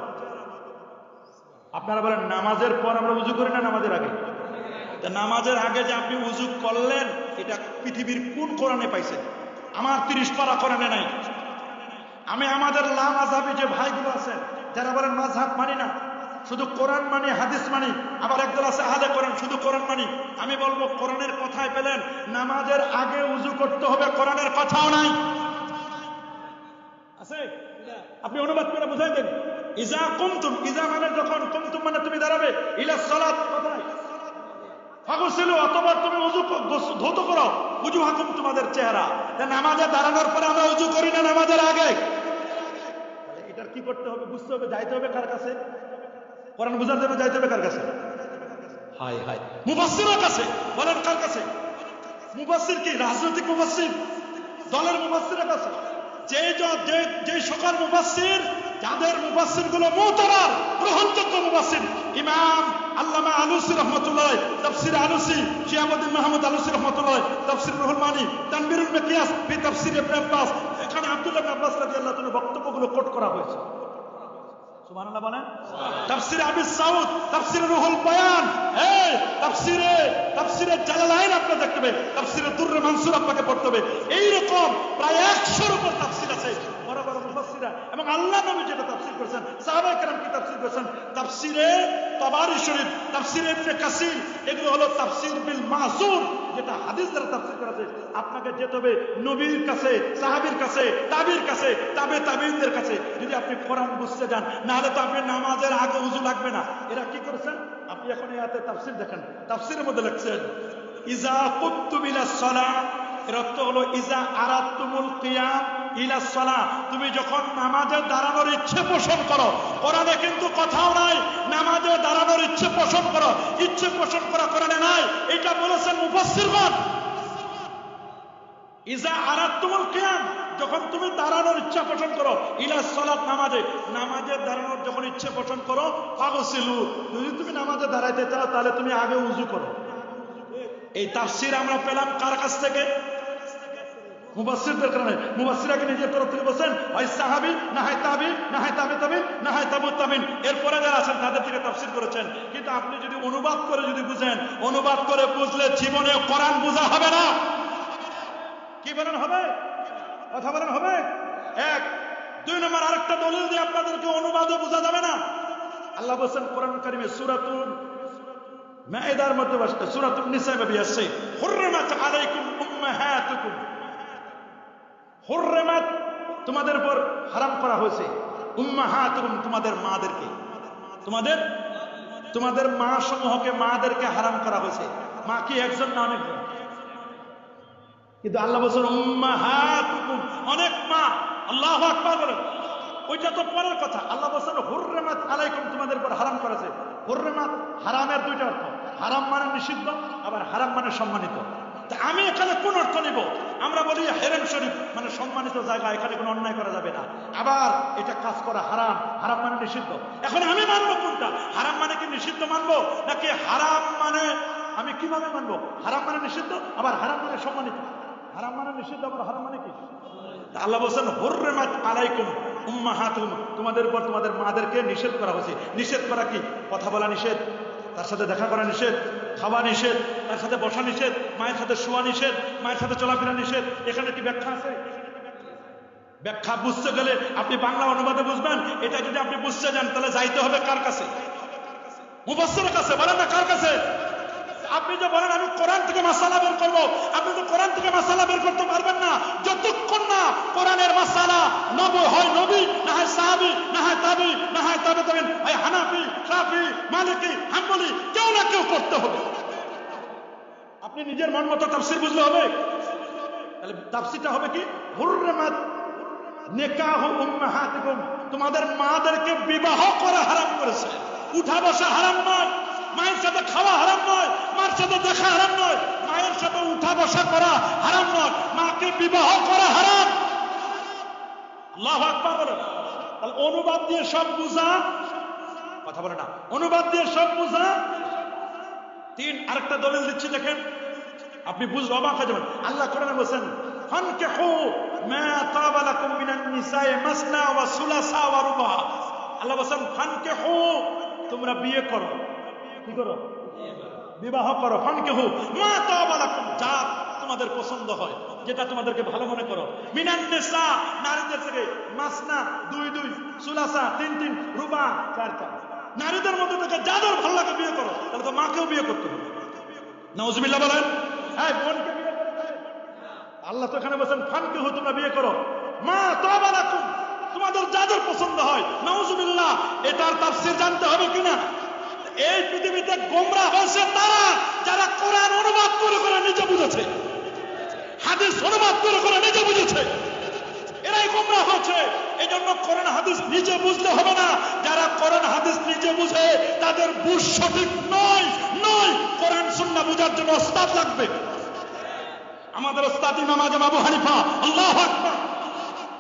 আপনারা বলেন নামাজের পর আমরা উজু করি না নামাজের আগে? নামাজের আগে যে আপনি উজু করলেন, এটা পৃথিবীর কোন কোরআনে পাইছেন? আমার 30 পারা কোরআনে নাই। আমি আমাদের লামাযহাবী যে ভাইগুলো আছেন, যারা বলেন মাযহাব মানি না, শুধু কোরআন মানি, হাদিস মানি, আবার একদল আছে আহলে কোরআন, শুধু কোরআন মানি। আমি বলবো কোরআনের কথায় পেলেন নামাজের আগে উজু করতে হবে, কোরআনের কথাও নাই। আছে? আপনি অনুবাদ করে বুঝাই দেন। ইজা কুমতুম, ইজা মানে যখন, কুমতুম মানে তুমি দাঁড়াবে, ইলাস সালাত কোথায়? ফাগসিলু, অতঃপর তুমি উজু ধৌত করো, উজুহাকুম তোমাদের চেহারা। নামাজে দাঁড়ানোর পরে আমরা উজু করি না নামাজের আগে? তাহলে এটার কি করতে হবে? বুঝতে হবে, যাইতে হবে কার কাছে? কোরআন বুঝার জন্য যাইতে হবে কার কাছে? হায় হায়, মুফাসসিরের কাছে। বলেন কার কাছে? মুফাসসির কি রাজনৈতিক মুফাসসির? দলের মুফাসসিরের কাছে? যে সকল মুফাসসির, যাদের মুফাসসির গুলো মুতাবার গ্রহণযোগ্য মুফাসসির, ইমাম আল্লামা আলুসি রাহমাতুল্লাহ, তাফসীর আলুসি, শিহাবুদ্দিন মাহমুদ আলুসি রাহমাতুল্লাহ, তাফসীর রুহুল মানি, তানবীরুল মিকিয়াস ফি তাফসীর ইবনে আব্বাস, এখানে আব্দুল্লাহ ইবনে আব্বাস রাদিয়াল্লাহু তাআলা বক্তব্যগুলো কোট করা হয়েছে। সুবহানাল্লাহ বলেন। তাফসীর আবি সাউদ, তাফসীর রুহুল বয়ান, এই তাফসীরে জালালাইন আপনাকে দেখতে হবে, তাফসীরে দুররে মানসুর আপনাকে পড়তে হবে। এই রকম প্রায় 100-এর উপর তাফসীর আছে, বড় বড় মুফাসসিররা, এবং আল্লাহ নবী যেটা তাফসীর করেছেন, সাহাবায়ে কেরাম কি তাফসীর করেছেন, তাফসীরে তাবারি শরীফ, তাফসীরে ইবনে কাসির, এগুলো হলো তাফসীর বিল মাসুর, যেটা হাদিস দ্বারা তাফসীর করা আছে। আপনাকে যেতে হবে নবীর কাছে, সাহাবীর কাছে, তাবির কাছে, তাবিঈনদের কাছে, যদি আপনি কোরআন বুঝতে যান। না হলে তো আপনি নামাজের আগে উযু লাগবে না। এরা কি করেছেন? আপনি এখন এই আয়াতে তাফসীর দেখেন, তাফসীরের মধ্যে লিখছেন ইজা কুতুম ইলাস সালাহ, এর অর্থ হলো ইজা আরাতুমুল কিয়াম ইলাস সালাহ, তুমি যখন নামাজে দাঁড়ানোর ইচ্ছে পোষণ করো। কোরআনে কিন্তু কথাও নাই নামাজে দাঁড়ানোর ইচ্ছে পোষণ করো, ইচ্ছে পোষণ করা কোরআনে নাই। এটা বলেছেন মুফাসসিরগণ। ইজা আরাতুমুল কিয়াম, যখন তুমি দাঁড়ানোর ইচ্ছা পোষণ করো, ইলাস সালাত, নামাজে দাঁড়ানোর যখন ইচ্ছে পোষণ করো, ফাগসিলু, যদি তুমি নামাজে দাঁড়াইতে চাও তাহলে তুমি আগে উযু করো। এই তাফসীর আমরা পেলাম কার কাছ থেকে? মুফাসসিরদের কারণে। মুফাসসিররা কি নিজের তরফ থেকে বলেন হয় সাহাবী, না হয় তাবী, না হয় তাবিঈন, না হয় তাবুত তাবিঈন, এরপরে যারা আছেন তাদের থেকে তাফসীর করেছেন। কিন্তু আপনি যদি অনুবাদ করে যদি বুঝেন, অনুবাদ করে বুঝলে জীবনে কোরআন বোঝা হবে না। কি বলেন হবে? কথা বলেন হবে? এক। 2 নম্বর আরেকটা দলিল দিয়ে আপনাদেরকে অনুবাদও বোঝা যাবে না। আল্লাহ বলেন কোরআন কারীমে সূরাতুল মাইদার মধ্যে, সূরাতুন নিসা মধ্যে আছে হুররিমাত আলাইকুম উম্মাহাতুকুম, হুররিমাত তোমাদের উপর হারাম করা হয়েছে উম্মাহাতুকুম তোমাদের মাদেরকে, তোমাদের মা সমূহকে মাদেরকে হারাম করা হয়েছে। মা কি একজন না অনেকজন? কিন্তু আল্লাহ বলছেন উম্মাহাতুকুম, অনেক মা। আল্লাহু আকবার বলেন। ওইটা তো পরের কথা। আল্লাহ বলছেন হুররিমাত আলাইকুম, তোমাদের উপর হারাম করেছে। হুররিমাত হারামের দুইটা অর্থ, হারাম মানে নিষিদ্ধ, আবার হারাম মানে সম্মানিত। তা আমি এখানে কোন অর্থ নিব? আমরা বলি হেরেম শরীফ মানে সম্মানিত জায়গা, এখানে কোনো অন্যায় করা যাবে না। আবার এটা কাজ করা হারাম, হারাম মানে নিষিদ্ধ। এখন আমি মানবো কোনটা? হারাম মানে কি নিষিদ্ধ মানবো, নাকি হারাম মানে আমি কিভাবে মানবো? হারাম মানে নিষিদ্ধ, আবার হারাম মানে সম্মানিত। হারাম মানে নিষিদ্ধ, আবার হারাম মানে কি? আল্লাহ বলছেন হুররিমাত আলাইকুম উম্মাহাতুকুম, তোমাদের উপর তোমাদের মাদেরকে নিষেধ করা হয়েছে। নিষেধ করা কি? কথা বলা নিষেধ, তার সাথে দেখা করা নিষেধ, খাওয়া নিষেধ, তার সাথে বসা নিষেধ, মায়ের সাথে শোয়া নিষেধ, মায়ের সাথে চলাফেরা নিষেধ। এখানে কি ব্যাখ্যা আছে? ব্যাখ্যা বুঝতে গেলে আপনি বাংলা অনুবাদে বুঝবেন। এটা যদি আপনি বুঝতে যান তাহলে যাইতে হবে কার কাছে? মুফাসসিরের কাছে। বলেন না কার কাছে? আপনি যে বলেন আমি কোরআন থেকে মাসালা বের করব, আপনি তো কোরআন থেকে মাসালা বের করতে পারবেন না যতক্ষণ না কোরআনের মাসালা নবী হয়, নবী না হয় সাহাবী, না হয় তাবি, না হয় তাবে তাবেঈন, হয় হানাফি, শাফি, মালিকি, হাম্বলি, কেউ না কেউ করতে হবে। আপনি নিজের মন মতো তাফসীর বুঝলে হবে? তাহলে তাফসীরটা হবে কি? হুররিমাত নিকাহু উম্মাহাতিকুম, তোমাদের মাদেরকে বিবাহ করা হারাম করেছে। উঠা বসা হারাম নয়, মায়ের সাথে খাওয়া হারাম নয়, মার সাথে দেখা হারাম নয়, মায়ের সাথে উঠা বসা করা হারাম নয়, মাকে বিবাহ করা হারাম। আল্লাহু আকবার বলেন। তাহলে অনুবাদ দিয়ে সব বুঝা, কথা বলে না, অনুবাদ দিয়ে সব বুঝা। তিন, আরেকটা দলিল দিচ্ছি দেখেন, আপনি বুঝলে অবাক হয়ে যাবেন। আল্লাহ কোরআনে বলেন ফানকিহু মা তাবা লাকুম মিনান নিসায়ে মাসনা ওয়া সুলাসা ওয়া রুবা। আল্লাহ বলেন ফানকিহু, তোমরা বিয়ে করো। কি করো? বিবাহ করো। ফানকিহু মা তাবা লাকুম, যা তোমাদের পছন্দ হয়, যেটা তোমাদেরকে ভালো মনে করো। মিনান নিসা, নারীদের থেকে, মাসনা 2 2, সুলাসা 3 3, রুবা 4 4, নারীদের মধ্যে থেকে যাদের ভালো লাগে বিয়ে করো। তাহলে তো মাকেও বিয়ে করতে হবে। নাউজুবিল্লাহ বলেন। হ্যাঁ, বোনকে বিয়ে করতে হবে। আল্লাহ তো এখানে বলেন ফানকিহু, তোমরা বিয়ে করো মা তাবা লাকুম, তোমাদের যাদের পছন্দ হয়। নাউজুবিল্লাহ, এটার তাফসীর জানতে হবে কিনা? এই পৃথিবীতে গোমরাহ হয়েছে তারা যারা কোরআন অনুবাদ করে করে নিজে বুঝেছে, হাদিস অনুবাদ করে করে নিজে বুঝেছে, এরাই গোমরাহ হয়েছে। এই জন্য কোরআন হাদিস নিজে বুঝতে হবে না। যারা কোরআন হাদিস নিজে বুঝে তাদের বুঝ সঠিক নয়। কোরআন সুন্নাহ বুঝার জন্য ওস্তাদ লাগবে। আমাদের ওস্তাদ ইমাম আজম আবু হানিফা। আল্লাহু আকবার।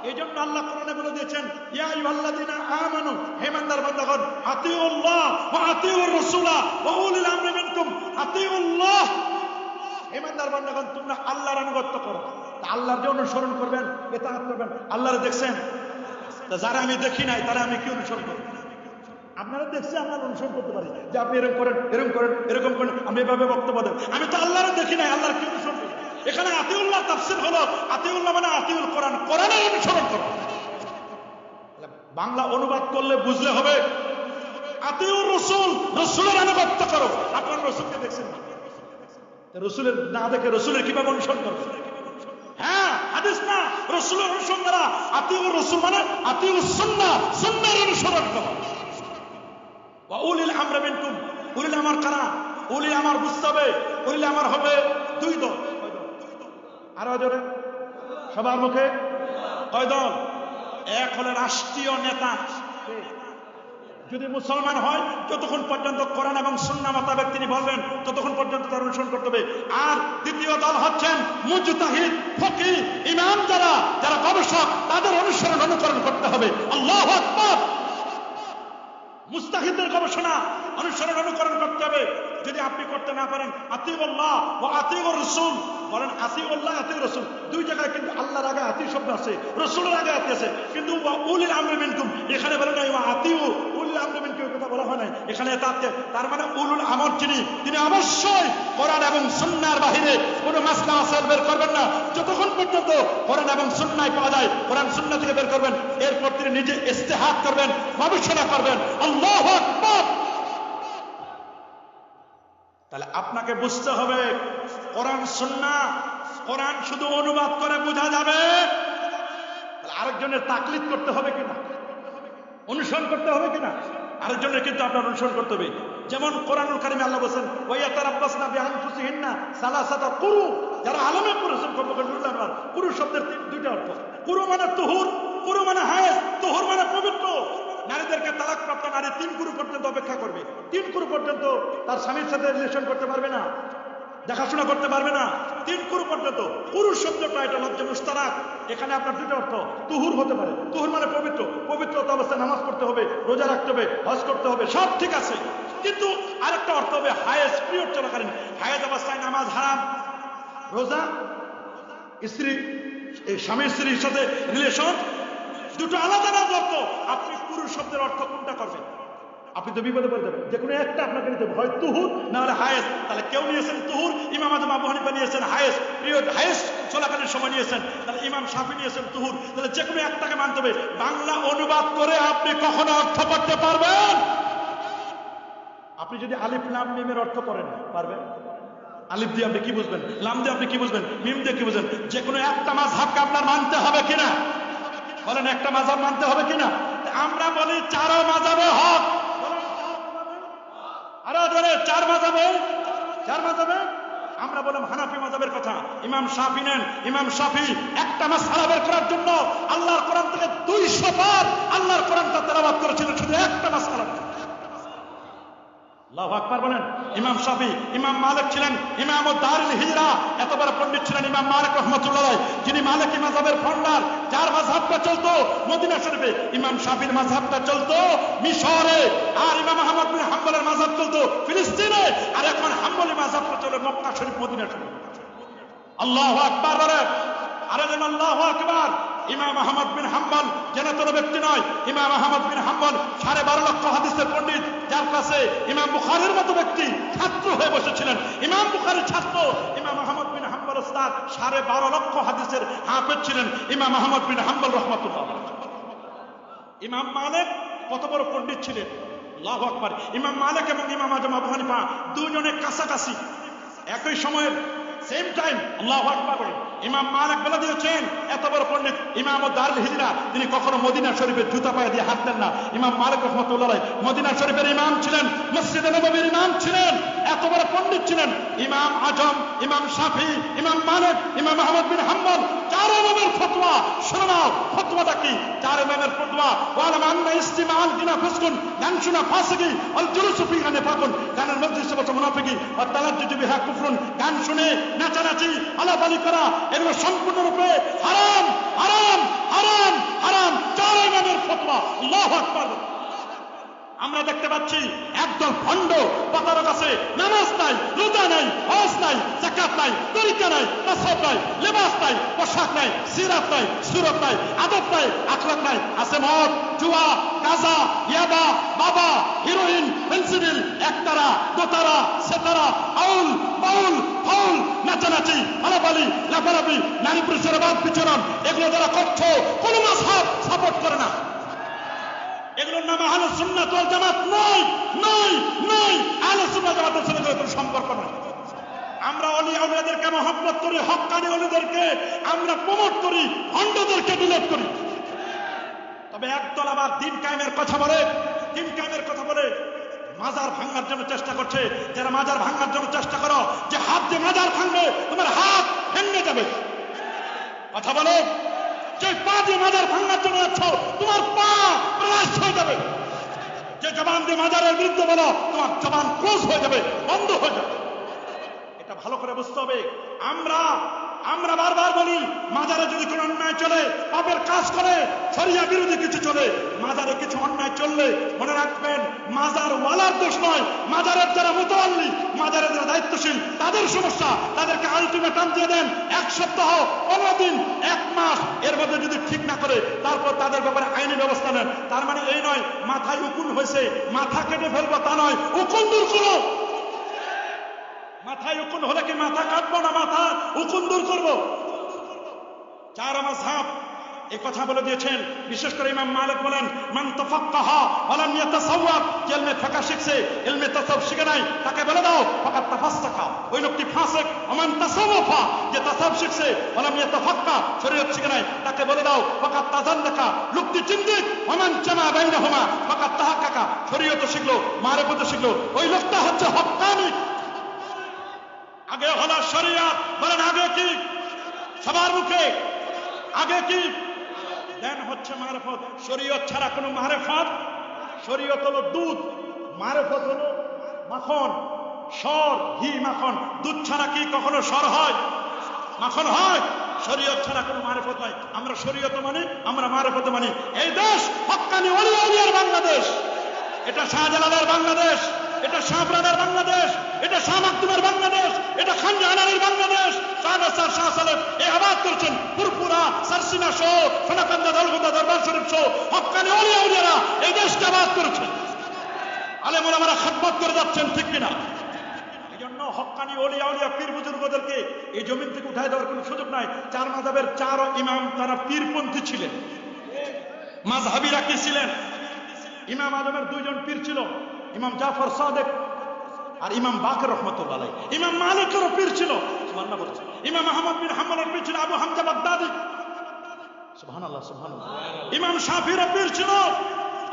এই জন্য আল্লাহ কোরআনে বলে দিয়েছেন ইয়া আইয়ুহাল্লাযীনা আমানু, হে ইমানদার বান্দাগণ, আতিউল্লাহ ওয়া আতিউর রাসূলা ওয়া উলিল আমরি মিনকুম। আতিউল্লাহ, হে ইমানদার বান্দাগণ, তোমরা আল্লাহর আনুগত্য করো। আল্লাহর যে অনুসরণ করবেন, ইতাআত করবেন। আল্লাহরে দেখছেন? তা যারা আমি দেখি নাই তারা আমি কি অনুসরণ করব? আপনারা দেখছি, আপনারা অনুসরণ করতে পারি যে আপনি এরকম করেন, এরকম করেন, এরকম করেন, আমি এভাবে বক্তব্য দেন। আমি তো আল্লাহরে দেখি নাই, আল্লাহর কি অনুসরণ করব? এখানে আতিউল্লাহ তাফসীর হলো আতিউল্লাহ মানে আতিউল কোরআন, কোরআনের অনুসরণ করো। বাংলা অনুবাদ করলে বুঝলে হবে আতিউর রাসূল, রাসূলের আনুগত্য করো। আপনারা রাসূলকে দেখছেন না, রাসূলের না দেখে রাসূলের কিভাবে অনুসরণ করবে? হ্যাঁ, হাদিস না, রাসূলের অনুসরণ করা। আতিউর রাসূল মানে আতিউস সুন্নাহ, সুন্নাহর অনুসরণ করো। ওয়া উলিল আমরি মিনকুম, উলিল আমর কারা? উলিল আমর বুঝতে হবে। উলিল আমর হবে 2 দল। আরো জোরে সবার মুখে কয় দল? এক হলো রাষ্ট্রীয় নেতা, যদি মুসলমান হয় যতক্ষণ পর্যন্ত কোরআন এবং সুন্নাহ মোতাবেক তিনি বলবেন ততক্ষণ পর্যন্ত তার অনুসরণ করতে হবে। আর দ্বিতীয় দল হচ্ছেন মুজতাহিদ, ফকিহ, ইমাম, যারা গবেষক, তাদের অনুকরণ করতে হবে। আল্লাহু আকবার। মুস্তাহিদের গবেষণা অনুকরণ করতে হবে। যদি আপনি করতে না পারেন, আতিউল্লাহ ওয়া আতিউর রাসূল বলেন। আতিউল্লাহ, আতিউর রাসূল 2 জায়গায় কিন্তু আল্লাহর আগে আতি শব্দ আছে, রাসূলের আগে আতি আছে। কিন্তু ওয়া উলিল আমরি মিনকুম এখানে বলে নাই ওয়া আতিউ, উলিল আমরি মিনকুম কথা বলা হয় নাই এখানে। তার মানে উলুল আমর তিনি অবশ্যই কোরআন এবং সুন্নাহর বাহিরে কোনো মাসলা মাসাইল বের করবেন না যতক্ষণ পর্যন্ত কোরআন এবং সুন্নাহয় পাওয়া যায়। কোরআন সুন্নাহ থেকে বের করবেন, এরপর তিনি নিজে ইজতিহাদ করবেন, গবেষণা করবেন। আল্লাহু আকবার। তাহলে আপনাকে বুঝতে হবে কোরআন সুন্নাহ। কোরআন শুধু অনুবাদ করে বোঝা যাবে, আরেকজনের তাকলিদ করতে হবে কিনা, অনুসরণ করতে হবে কিনা, আরেকজনের কিন্তু আপনার অনুসরণ করতে হবে। যেমন কোরআনুল কারিমে আল্লাহ বলেন ওয়ায়াতারাব্বাসনা বিআনফুসিহিন্না সালাসাতা কুরু, যারা আলেমে পড়েছেন কুরু শব্দের দুইটা অর্থ। কুরু মানে তুহুর, কুরু মানে হায়েজ, তুহুর মানে পবিত্র। নারীদেরকে তালাকপ্রাপ্ত নারী 3 কুরু পর্যন্ত অপেক্ষা করবে। 3 কুরু পর্যন্ত তার স্বামীর সাথে রিলেশন করতে পারবে না, দেখাশোনা করতে পারবে না, 3 কুরু পর্যন্ত। কুরু শব্দটা এটা লজ্জা মুস্তারাক, এখানে আপনার দুটো অর্থ। তুহুর হতে পারে, তুহুর মানে পবিত্র, পবিত্রতা অবস্থায় নামাজ পড়তে হবে, রোজা রাখতে হবে, হজ করতে হবে, সব ঠিক আছে। কিন্তু আরেকটা অর্থ হবে হায়েজ, পিরিয়ড চলাকালীন। হায়েজ অবস্থায় নামাজ হারাম, রোজা, স্ত্রী স্বামী স্ত্রীর সাথে রিলেশন, দুটো আলাদা আলাদা অর্থ। আপনি কুরু শব্দের অর্থ কোনটা করবেন? আপনি তো বিপদে পড়ে যাবেন। যে কোনো একটা আপনাকে নিতে হবে, হয় তুহুর না হলে হায়েজ। তাহলে কেউ নিয়েছেন তুহুর, ইমাম আজম আবু হানিফা নিয়েছেন হায়েজ, পিরিয়ড হায়েজ চলাকালীন সময় নিয়েছেন। তাহলে ইমাম শাফি নিয়েছেন তুহুর। তাহলে যে কোনো একটাকে মানতে হবে। বাংলা অনুবাদ করে আপনি কখনো অর্থ করতে পারবেন? আপনি যদি আলিফ লাম মিমের অর্থ করেন পারবেন? আলিফ দিয়ে আপনি কি বুঝবেন, লাম দিয়ে আপনি কি বুঝবেন, মিম দিয়ে কি বুঝবেন? যে কোনো একটা মাযহাবকে আপনার মানতে হবে কিনা বলেন? একটা মাযহাব মানতে হবে কিনা? আমরা বলি 4 মাযহাবে হক। আরো ধরে 4 মাযহাবে, 4 মাযহাবে। আমরা বললাম হানাফি মাযহাবের কথা। ইমাম শাফি নেন, ইমাম শাফি একটা মাসআলা বের করার জন্য আল্লাহর কোরআন থেকে 200 বার আল্লাহর কোরআনটা তেলাওয়াত করেছিলেন শুধু একটা মাসআলা। আল্লাহু আকবার বলেন। ইমাম শাফি, ইমাম মালিক ছিলেন ইমাম দারুল হিজরা, এত বড় পণ্ডিত ছিলেন ইমাম মালিক রাহমাতুল্লাহ আলাইহি, যিনি মালিকি মাযহাবের ফাউন্ডার। যার মাযহাবটা চলতো মদিনা শরীফে, ইমাম শাফির মাযহাবটা চলতো মিশরে, আর ইমাম আহমদ বিন হাম্বলের মাযহাব চলতো ফিলিস্তিনে, আর এখন হাম্বলি মাযহাবটা চলে মক্কা শরীফ, মদিনা শরীফ। আল্লাহু আকবার বলেন। আরে আল্লাহু আকবার। ইমাম আহমদ বিন হাম্বল যেন তোর ব্যক্তি নয়। ইমাম আহমদ বিন হাম্বল 12.5 লক্ষ হাদিসের পণ্ডিত, যার কাছে ইমাম বুখারীর মতো ব্যক্তি ছাত্র হয়ে বসেছিলেন। ইমাম বুখারীর ছাত্র ইমাম আহমদ বিন হাম্বল ওস্তাদ, 12.5 লক্ষ হাদিসের হাফেজ ছিলেন ইমাম আহমদ বিন হাম্বল রাহমাতুল্লাহ। ইমাম মালিক কত বড় পণ্ডিত ছিলেন, আল্লাহু আকবার। ইমাম মালিক এবং ইমাম আজম আবু হানিফা দুজনে কাছাকাছি, একই সময়ের, সেম টাইম। আল্লাহু আকবার বলেন। ইমাম মালিক বলে দিয়েছেন এত বড় পণ্ডিত ইমাম দারুল হিজরা, তিনি কখনো মদিনা শরীফের জুতা পায়ে দিয়ে হাঁটতেন না। ইমাম মালিক রাহমাতুল্লাহ আলাইহি মদিনা শরীফের ইমাম ছিলেন, মসজিদে নববীর ইমাম ছিলেন, এত বড় পণ্ডিত ছিলেন। ইমাম আজম, ইমাম শাফি, ইমাম মালিক, ইমাম আহমদ বিন হাম্বল, 4 ইমামের ফতোয়া শুনে নাও। ফতোয়াটা কি? 4 ইমামের ফতোয়া। ওয়ালাম আন্না ইস্তিমাল বিনা ফুসকুন, গান শোনা ফাসিকি, আল জুলুসু ফিহা নিফাকুন, গানের মজলিসে বসে মুনাফিকি, ওয়া তালাজ্জুজু বিহা কুফরুন, গান শুনে নাচানাচি আলাপালি করা এগুলো সম্পূর্ণরূপে হারাম, হারাম, হারাম, হারাম। 4 ইমামের ফতোয়া। আল্লাহু আকবার। আমরা দেখতে পাচ্ছি একদল ভণ্ড পাতার কাছে নামাজ নাই, রোজা নাই, হজ নাই, যাকাত নাই, তরিকা নাই, তাসাউফ নাই, লেবাস নাই, পোশাক নাই, সিরাত নাই, সুরত নাই, আদব নাই, আখলাক নাই, আছে মদ, জুয়া, গাঁজা, ইয়াবা, বাবা, হিরোইন, পেন্সিডিল, একতারা, দোতারা, সেতারা, আউল, বাউল, ফাউল, নাচানাচি, আলাপালি, লাফালাফি, নারী পুরুষের বাদ বিচরণ, এগুলো যারা করছো কোন মাযহাব সাপোর্ট করে না। এগুলোর নাম আহলে সুন্নাত ওয়াল জামাত নয়, নয়, নয়। আহলে সুন্নাত জামাতের সাথে কোনো সম্পর্ক নয়। আমরা ওলি আউলিয়াদেরকে মহব্বত করি, হক্কানি ওলিদেরকে আমরা প্রমোট করি, ভণ্ডদেরকে ডিলেট করি। তবে একদল আবার দিন কায়েমের কথা বলে, দিন কায়েমের কথা বলে মাজার ভাঙার জন্য চেষ্টা করছে। যারা মাজার ভাঙার জন্য চেষ্টা করো, যে হাত দিয়ে মাজার ভাঙবে তোমার হাত ভেঙে যাবে। কথা বলো, যে পা দিয়ে মাজার ভাঙার জন্য যাচ্ছ তোমার পা ব্লাস্ট হয়ে যাবে। যে জবান দিয়ে মাজারের বিরুদ্ধে বলো তোমার জবান ক্লোজ হয়ে যাবে, বন্ধ হয়ে যাবে। এটা ভালো করে বুঝতে হবে। আমরা বারবার বলি মাজারে যদি কোনো অন্যায় চলে, পাপের কাজ করে, শরিয়া বিরোধী কিছু চলে, মাজারে কিছু অন্যায় চললে মনে রাখবেন মাজার ওয়ালার দোষ নয়, মাজারের যারা মুতাওয়াল্লি, মাজারের যারা দায়িত্বশীল তাদের সমস্যা। তাদেরকে আলটিমেটাম দিয়ে দেন 1 সপ্তাহ, 15 দিন, 1 মাস, এর মধ্যে যদি ঠিক না করে তারপর তাদের ব্যাপারে আইনি ব্যবস্থা নেন। তার মানে এই নয় মাথায় উকুন হয়েছে মাথা কেটে ফেলবো, তা নয়, উকুন দূর করো। মাথায় উকুন হলে কি মাথা কাটবো না, মাথা উকুন দূর করবো। 4 মাযহাব এই কথা বলে দিয়েছেন। বিশেষ করে ইমাম মালিক বলেন, মান তাফাক্কাহা ওয়া লাম ইয়াতাসাওয়াব, যে ইলমে ফিকহ শিখছে ইলমে তাসাউফ শিখে নাই, তাকে বলে দাও ফাকাত তাফাসসাকা, ওই লোকটি ফাসিক। ওয়া মান তাসাওয়াফা, যে তাসাউফ শিখছে ওয়া লাম ইয়াতাফাক্কা, শরীয়ত শিখে নাই, তাকে বলে দাও ফাকাত তাজান্নাকা, লোকটি চিন্তিত। ওয়া মান জামা বাইনাহুমা ফাকাত তাহাক্কাকা, শরীয়ত শিখলো মারিফত শিখলো, ওই লোকটা হচ্ছে হক্কানি। আগে হলো শরীয়ত, বলেন আগে কি? সবার মুখে আগে কি? দেন হচ্ছে মারিফত। শরীয়ত ছাড়া কোনো মারিফত, শরীয়ত হলো দুধ, মারিফত হলো মাখন, সর, ঘি, মাখন। দুধ ছাড়া কি কখনো সর হয়, মাখন হয়? শরীয়ত ছাড়া কোনো মারিফত নাই। আমরা শরীয়ত মানি, আমরা মারিফত মানি। এই দেশ হক্কানি ওলি আউলিয়ার বাংলাদেশ। এটা শাহজালালের বাংলাদেশ, এটা শাহপুরানের বাংলাদেশ, এটা শাহ মাকদুমের বাংলাদেশ, এটা খান জাহানের বাংলাদেশ। শাহনাসার শাহ সালেম এই আবাদ করছেন ফুরফুরা, সারসিনা সহ, সোনাকান্দা, দলগোদা, দরবার শরীফ সহ হক্কানি ওলি আউলিয়ারা এই দেশকে আবাদ করেছেন। আলেম ওলামারা খেদমত করে যাচ্ছেন, ঠিক কিনা? এই জন্য হক্কানি ওলি আউলিয়া পীর বুজুর্গদেরকে এই জমিন থেকে উঠায় দেওয়ার কোনো সুযোগ নাই। চার মাযহাবের চার ইমাম তারা পীরপন্থী ছিলেন। মাযহাবিরা কি ছিলেন? ইমাম আজমের দুইজন পীর ছিল, ইমাম জাফর সাদেক আর ইমাম বাকের রহমতুল্লাহ আলাইহি। ইমাম মালিকেরও পীর ছিল, সুবহানাল্লাহ বলেছে। ইমাম আহমদ বিন হাম্বলের পীর ছিল আবু হামজা বাগদাদি, সুবহানাল্লাহ সুবহানাল্লাহ। ইমাম শাফিরও পীর ছিল।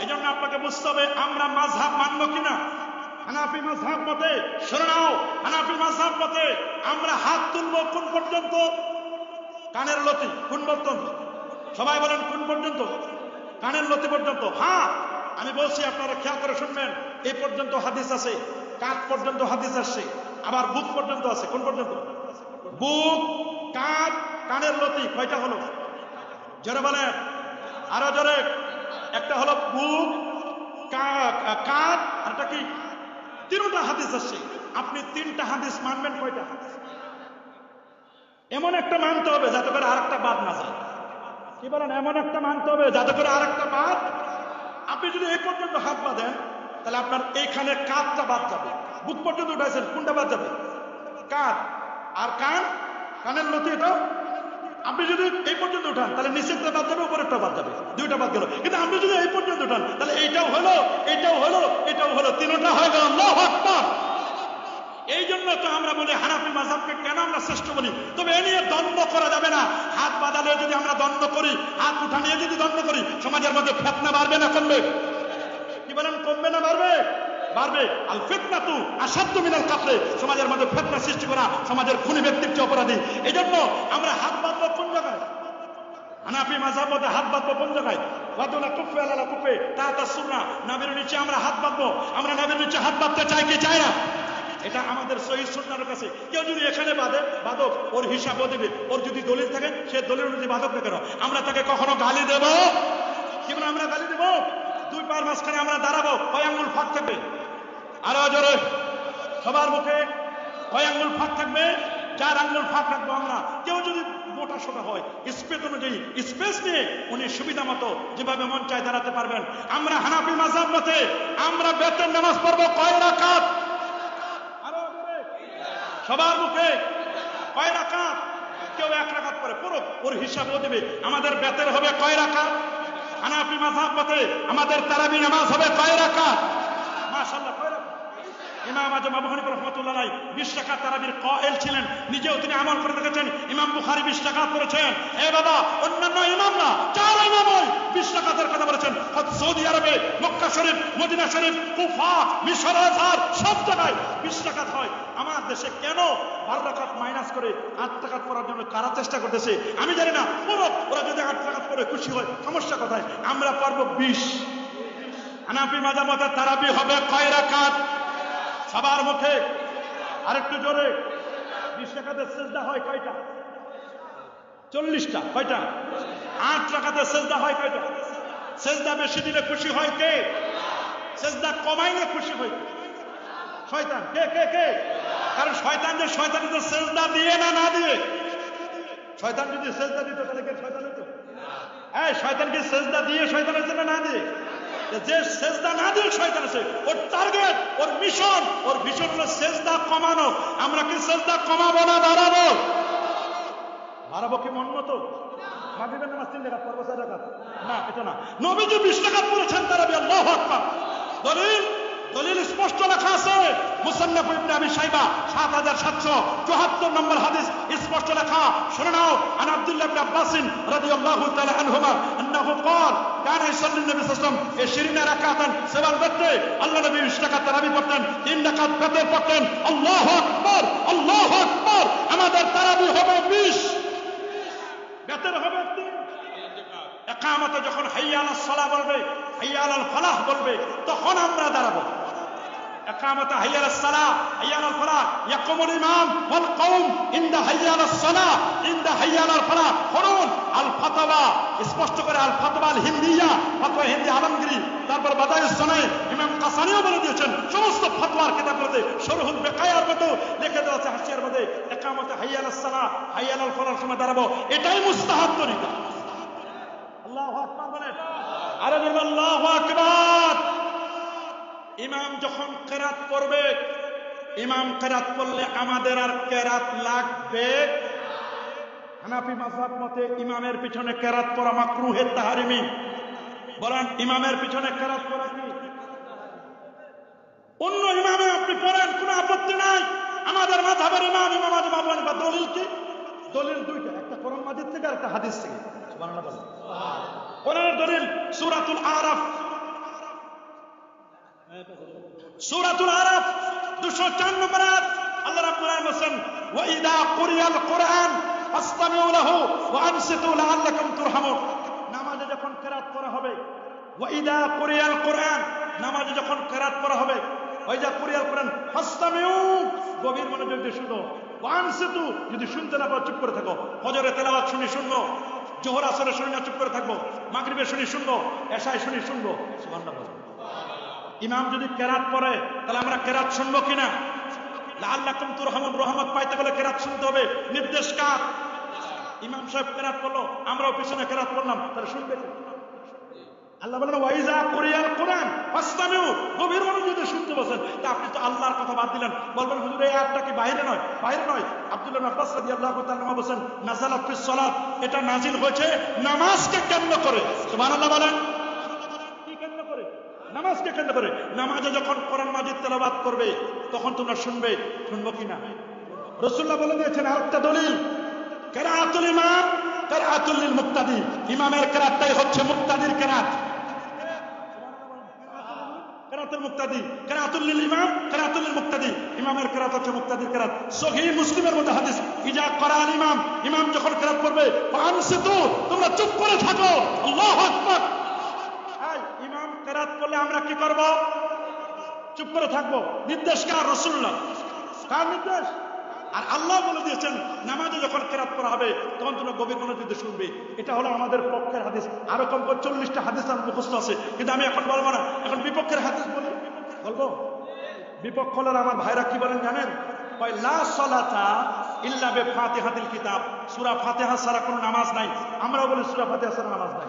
এই জন্য আপনাকে বুঝতে হবে আমরা মাযহাব মানব কিনা। হানাফি মাযহাব মতে, শুনে নাও, হানাফি মাযহাব মতে আমরা হাত তুলবো কোন পর্যন্ত? কানের লতি। কোন পর্যন্ত? সবাই বলেন কোন পর্যন্ত? কানের লতি পর্যন্ত। হ্যাঁ, আমি বলছি, আপনারা খেয়াল করে শুনবেন। এই পর্যন্ত হাদিস আছে, কাঁধ পর্যন্ত হাদিস আসছে, আবার বুক পর্যন্ত আছে। কোন পর্যন্ত? বুক, কাঁধ, কানের লতি। কয়টা হলো? জোরে বলেন, আরো জোরে। একটা হলো বুক, কাঁধ, আর একটা কি? তিনটা হাদিস আসছে। আপনি তিনটা হাদিস মানবেন কয়টা? এমন একটা মানতে হবে যাতে করে আরেকটা বাদ না যায়। কি বলেন? এমন একটা মানতে হবে যাতে করে আরেকটা বাদ। আপনি যদি এই পর্যন্ত হাত বাঁধেন তাহলে আপনার এইখানে কাঁধটা বাদ যাবে। বুক পর্যন্ত উঠাইছেন, কোনটা বাদ যাবে? কাঁধ। আর কান, কানের লতি, এটা আপনি যদি এই পর্যন্ত উঠান তাহলে নিচেরটা বাদ যাবে, উপরেরটা বাদ যাবে, দুইটা বাদ গেল। কিন্তু আপনি যদি এই পর্যন্ত উঠান তাহলে এইটাও হলো, এইটাও হলো, এটাও হলো, তিনটা হয়ে গেল। আল্লাহু আকবার। এই জন্য তো আমরা বলি হানাফি মাযহাবকে কেন আমরা শ্রেষ্ঠ বলি। তবে এ নিয়ে দ্বন্দ্ব করা যাবে না। হাত বাঁধালে যদি আমরা দ্বন্দ্ব করি, হাত উঠা নিয়ে যদি দ্বন্দ্ব করি, সমাজের মধ্যে ফিতনা বাড়বে না কমবে? কি বলেন, কমবে না বাড়বে? বাড়বে। আল ফিতনাতু আশাদ্দু মিনাল কাতল, সমাজের মধ্যে ফিতনা সৃষ্টি করা সমাজের খুনি ব্যক্তির চেয়ে অপরাধী। এই জন্য আমরা হাত বাঁধবো কোন জায়গায়? হানাফি মাযহাব মতে হাত বাঁধবো কোন জায়গায়? ওয়াদুলা কুফে আলা কুফে তাতা সুন্নাহ, নবীর নিচে আমরা হাত বাঁধবো। আমরা নবীর নিচে হাত বাঁধতে চাই কি চাই না? এটা আমাদের সহিহ সুন্নাহর কাছে। কেউ যদি এখানে বাঁধে, বাঁধক, ওর হিসাবও দিবে। ওর যদি দলিল থাকে সে দলিল অনুযায়ী বাঁধক না কেন? আমরা তাকে কখনো গালি দেব? কি বলে আমরা গালি দেব? দুই পায়ের মাঝখানে আমরা দাঁড়াবো, কয় আঙ্গুল ফাঁক থাকবে? আরো জোরে, সবার মুখে কয় আঙ্গুল ফাঁক থাকবে? 4 আঙ্গুল ফাঁক রাখবো আমরা। কেউ যদি মোটা সোটা হয়, স্পেস অনুযায়ী স্পেস নিয়ে উনি সুবিধা মতো যেভাবে মন চায় দাঁড়াতে পারবেন। আমরা হানাফি মাযহাব মতে আমরা বেতের নামাজ পড়বো কয় রাকাত? আরো জোরে, সবার মুখে কয় রাকাত? কেউ 1 রাকাত পড়ে, পুরো ওর হিসাবও দেবে। আমাদের বেতের হবে কয় রাকাত? হানাফি মাযহাব মতে আমাদের তারাবি নামাজ হবে কয় রাকাত? মাশাআল্লাহ, কয় রাকাত? ইমাম আজম আবু হানিফা রাহমাতুল্লাহ আলাইহি 20 রাকাত তারাবির কায়েল ছিলেন। নিজেও তিনি আমল করে দেখেছেন। ইমাম বুখারী 20 রাকাত করেছেন। বাবা, অন্যান্য ইমামরা 4 ইমামই 20 রাকাতের কথা বলেছেন। সৌদি আরবে মক্কা শরীফ, মদিনা শরীফ, কুফা, মিশর, আজহার সব জায়গায় 20 রাকাত হয়। আমার দেশে কেন 12 রাকাত মাইনাস করে 8 রাকাত পড়ার জন্য কারা চেষ্টা করতেছে আমি জানি না। ওরা যদি 8 রাকাত পড়ে খুশি হয়, সমস্যা কোথায়? আমরা পারবো 20। হানাফি মাযহাব মতে তারাবি হবে কয় রাকাত? সবার মুখে আরেকটু জোরে। 20 রাকাতের সিজদা হয় কয়টা? 40টা। কয়টা? 8 রাকাতের সিজদা হয় কয়টা? সিজদা বেশি দিলে খুশি হয় কে? সিজদা কমাইলে খুশি হয় শয়তান। কে কে কে? কারণ শয়তান যে শয়তানিতে সিজদা দিয়ে না দিয়ে, শয়তান যদি সিজদা দিত তাহলে কে শয়তান হতো? এই শয়তান কি সিজদা দিয়ে শয়তান হয়েছে না দিয়ে? যে সেজদা না দিয়ে শয়তান আছে, ওর টার্গেট, ওর মিশন, ওর ভিশন হলো সেজদা কমানো। আমরা কি সেজদা কমাবো না বাড়াবো? বাড়াবো কি মন মতো? মাগরিবের নামাজ 3 রাকাত পড়বো 4 রাকাত না, এটা না। নবীজি 20 রাকাত পড়েছেন তারাবি। আল্লাহু আকবার। দলিল দলিল স্পষ্ট লেখা আছে মুসান্নাফ ইবনে আবি শাইবা 7774 নম্বর হাদিস স্পষ্ট লেখা। শুনে নাও, আন আব্দুল্লাহ ইবনে আব্বাস রাদিয়াল্লাহু তাআলা আনহুমা আন্নাহু قال كان يصلي النبي صلى الله عليه وسلم 20 রাকাতান সেবাল বেতে। আল্লাহ নবী 20 রাকাত তারাবি পড়তেন, 3 রাকাত বেতে পড়তেন। আল্লাহু আকবার, আল্লাহু আকবার। আমাদের তারাবি হবে 20, বেতের হবে 3। ইকামতে যখন হাইয়া আলাস সালাহ বলবে, হাইয়া আলাল ফালাহ বলবে, তখন আমরা দাঁড়াবো। ইকামতে হাইয়া আলাস সালাহ, হাইয়া আলাল ফালাহ, ইয়াকুমুল ইমাম ওয়াল কওম ইনদা হাইয়া আলাস সালাহ, ইনদা হাইয়া আলাল ফালাহ। শুনুন, আল ফাতওয়া স্পষ্ট করে, আল ফাতওয়া আল হিন্দিয়া, ফাতওয়া হিন্দি আলমগীরি, তারপর বাদায়ুস সুনাই ইমাম কাসানিও বলে দিয়েছেন। সমস্ত ফাতওয়ার কিতাবগুলোতে শরহুল বেকায়ার মতো লিখে দেওয়া আছে, হাসিয়ার মধ্যে, ইকামতে হাইয়া আলাস সালাহ, হাইয়া আলাল ফালাহর সময় দাঁড়াবো। এটাই মুস্তাহাব তরিকা। আল্লাহু আকবার বলেন, আরে বলেন আল্লাহু আকবার। ইমাম যখন কেরাত পড়বে, ইমাম কেরাত পড়লে আমাদের আর কেরাত লাগবে। হানাফি মাযহাব মতে ইমামের পিছনে কেরাত পড়া মাকরুহে তাহরিমি। বলেন, ইমামের পিছনে কেরাত পড়া কি? অন্য ইমামে আপনি পড়েন, কোনো আপত্তি নাই। আমাদের মাযহাবের ইমাম ইমাম আবু হানিফা দলিল কি? দলিল দুইটা, একটা কোরআন মাজিদ থেকে আর একটা হাদিস থেকে। সুবহানাল্লাহ বলেন। কোরআনের দলিল সূরাতুল আরাফ, সূরাতুল আরাফ 204 নম্বর আয়াত। আল্লাহ রাব্বুল আলামিন বলেন, ওয়া ইযা কুরিয়াল কুরআন ফাসতামিউ লাহু ওয়া আনসিতু লাআল্লাকুম তুরহামুন। নামাজে যখন কিরাত পড়া হবে, ওয়া ইযা কুরিয়াল কুরআন, নামাজে যখন কিরাত পড়া হবে, ওয়া ইযা কুরিয়াল কুরআন ফাসতামিউ, গভীর মনোযোগ দিয়ে শুনো, ওয়া আনসিতু, যদি শুনতে না পারো চুপ করে থাকো। ফজরের তেলাওয়াত শুনি শুনবো, জোহর আসরে শুনি না চুপ করে থাকবো, মাগরিবে শুনি শুনবো, এশায় শুনি শুনবো। সুবহানাল্লাহ। ইমাম যদি কেরাত পড়ে, তাহলে আমরা কেরাত শুনবো কিনা? লাআল্লাকুম তুরহামুন, রহমত পাইতে গেলে কেরাত শুনতে হবে। নির্দেশ কার? ইমাম সাহেব কেরাত পড়লো, আমরাও পিছনে কেরাত পড়লাম, তাহলে শুনবে কি? আল্লাহ বলেন, ওয়া ইযা কুরিয়াল কুরআন ফাসতামিউ, গভীর মনোযোগে শুনতে বসেন। তা আপনি তো আল্লাহর কথা বাদ দিলেন, বলবেন হুজুর এই আয়াতটা কি বাইরে নয়? বাইরে নয়। আব্দুল্লাহ ইবনে আব্বাস রাদিয়াল্লাহু তাআলা বলেন, নাযালাত ফিস সালাত, এটা নাজিল হয়েছে নামাজকে কেন্দ্র করে। সুবহানাল্লাহ বলেন। কি কেন্দ্র করে? নামাজকে কেন্দ্র করে। নামাজে যখন কোরআন মাজিদ তেলাওয়াত করবে, তখন তোমরা শুনবে। শুনবো কিনা? রাসূলুল্লাহ বলে দিয়েছেন আরেকটা দলিল, কিরাআতুল ইমাম কিরাআতুল লিল মুক্তাদি। ইমামের কিরাতটাই হচ্ছে মুক্তাদির কিরাত। কিরাতুল মুক্তাদি, কিরাতুল লিল ইমাম, কিরাতুল লিল মুক্তাদি। ইমামের কিরাত হচ্ছে মুক্তাদির কিরাত। সহিহ মুসলিমের মধ্যে হাদিস, ইজা ক্বারাল ইমাম, ইমাম যখন কিরাত করবে, ফানসিতু, তোমরা চুপ করে থাকো। আল্লাহু আকবার। এই ইমাম কিরাত করলে আমরা কি করব? চুপ করে থাকবো। নির্দেশ কার? রাসূলুল্লাহ। কার নির্দেশ? আর আল্লাহ বলে দিয়েছেন নামাজে যখন কিরাত করা হবে, তখন তোমরা গভীর মনোযোগ দিয়ে শুনবে। এটা হলো আমাদের পক্ষের হাদিস। আরো কম করে 40টা হাদিস আমার মুখস্থ আছে, কিন্তু আমি এখন বলবো না। এখন বিপক্ষের হাদিস বলবো। বিপক্ষ হলে আমার ভাইরা কি বলেন জানেন? কয় লা সালাতা ইল্লা বিফাতিহাতিল কিতাব, সূরা ফাতিহা ছাড়া কোনো নামাজ নাই। আমরাও বলি সূরা ফাতিহা ছাড়া নামাজ নাই।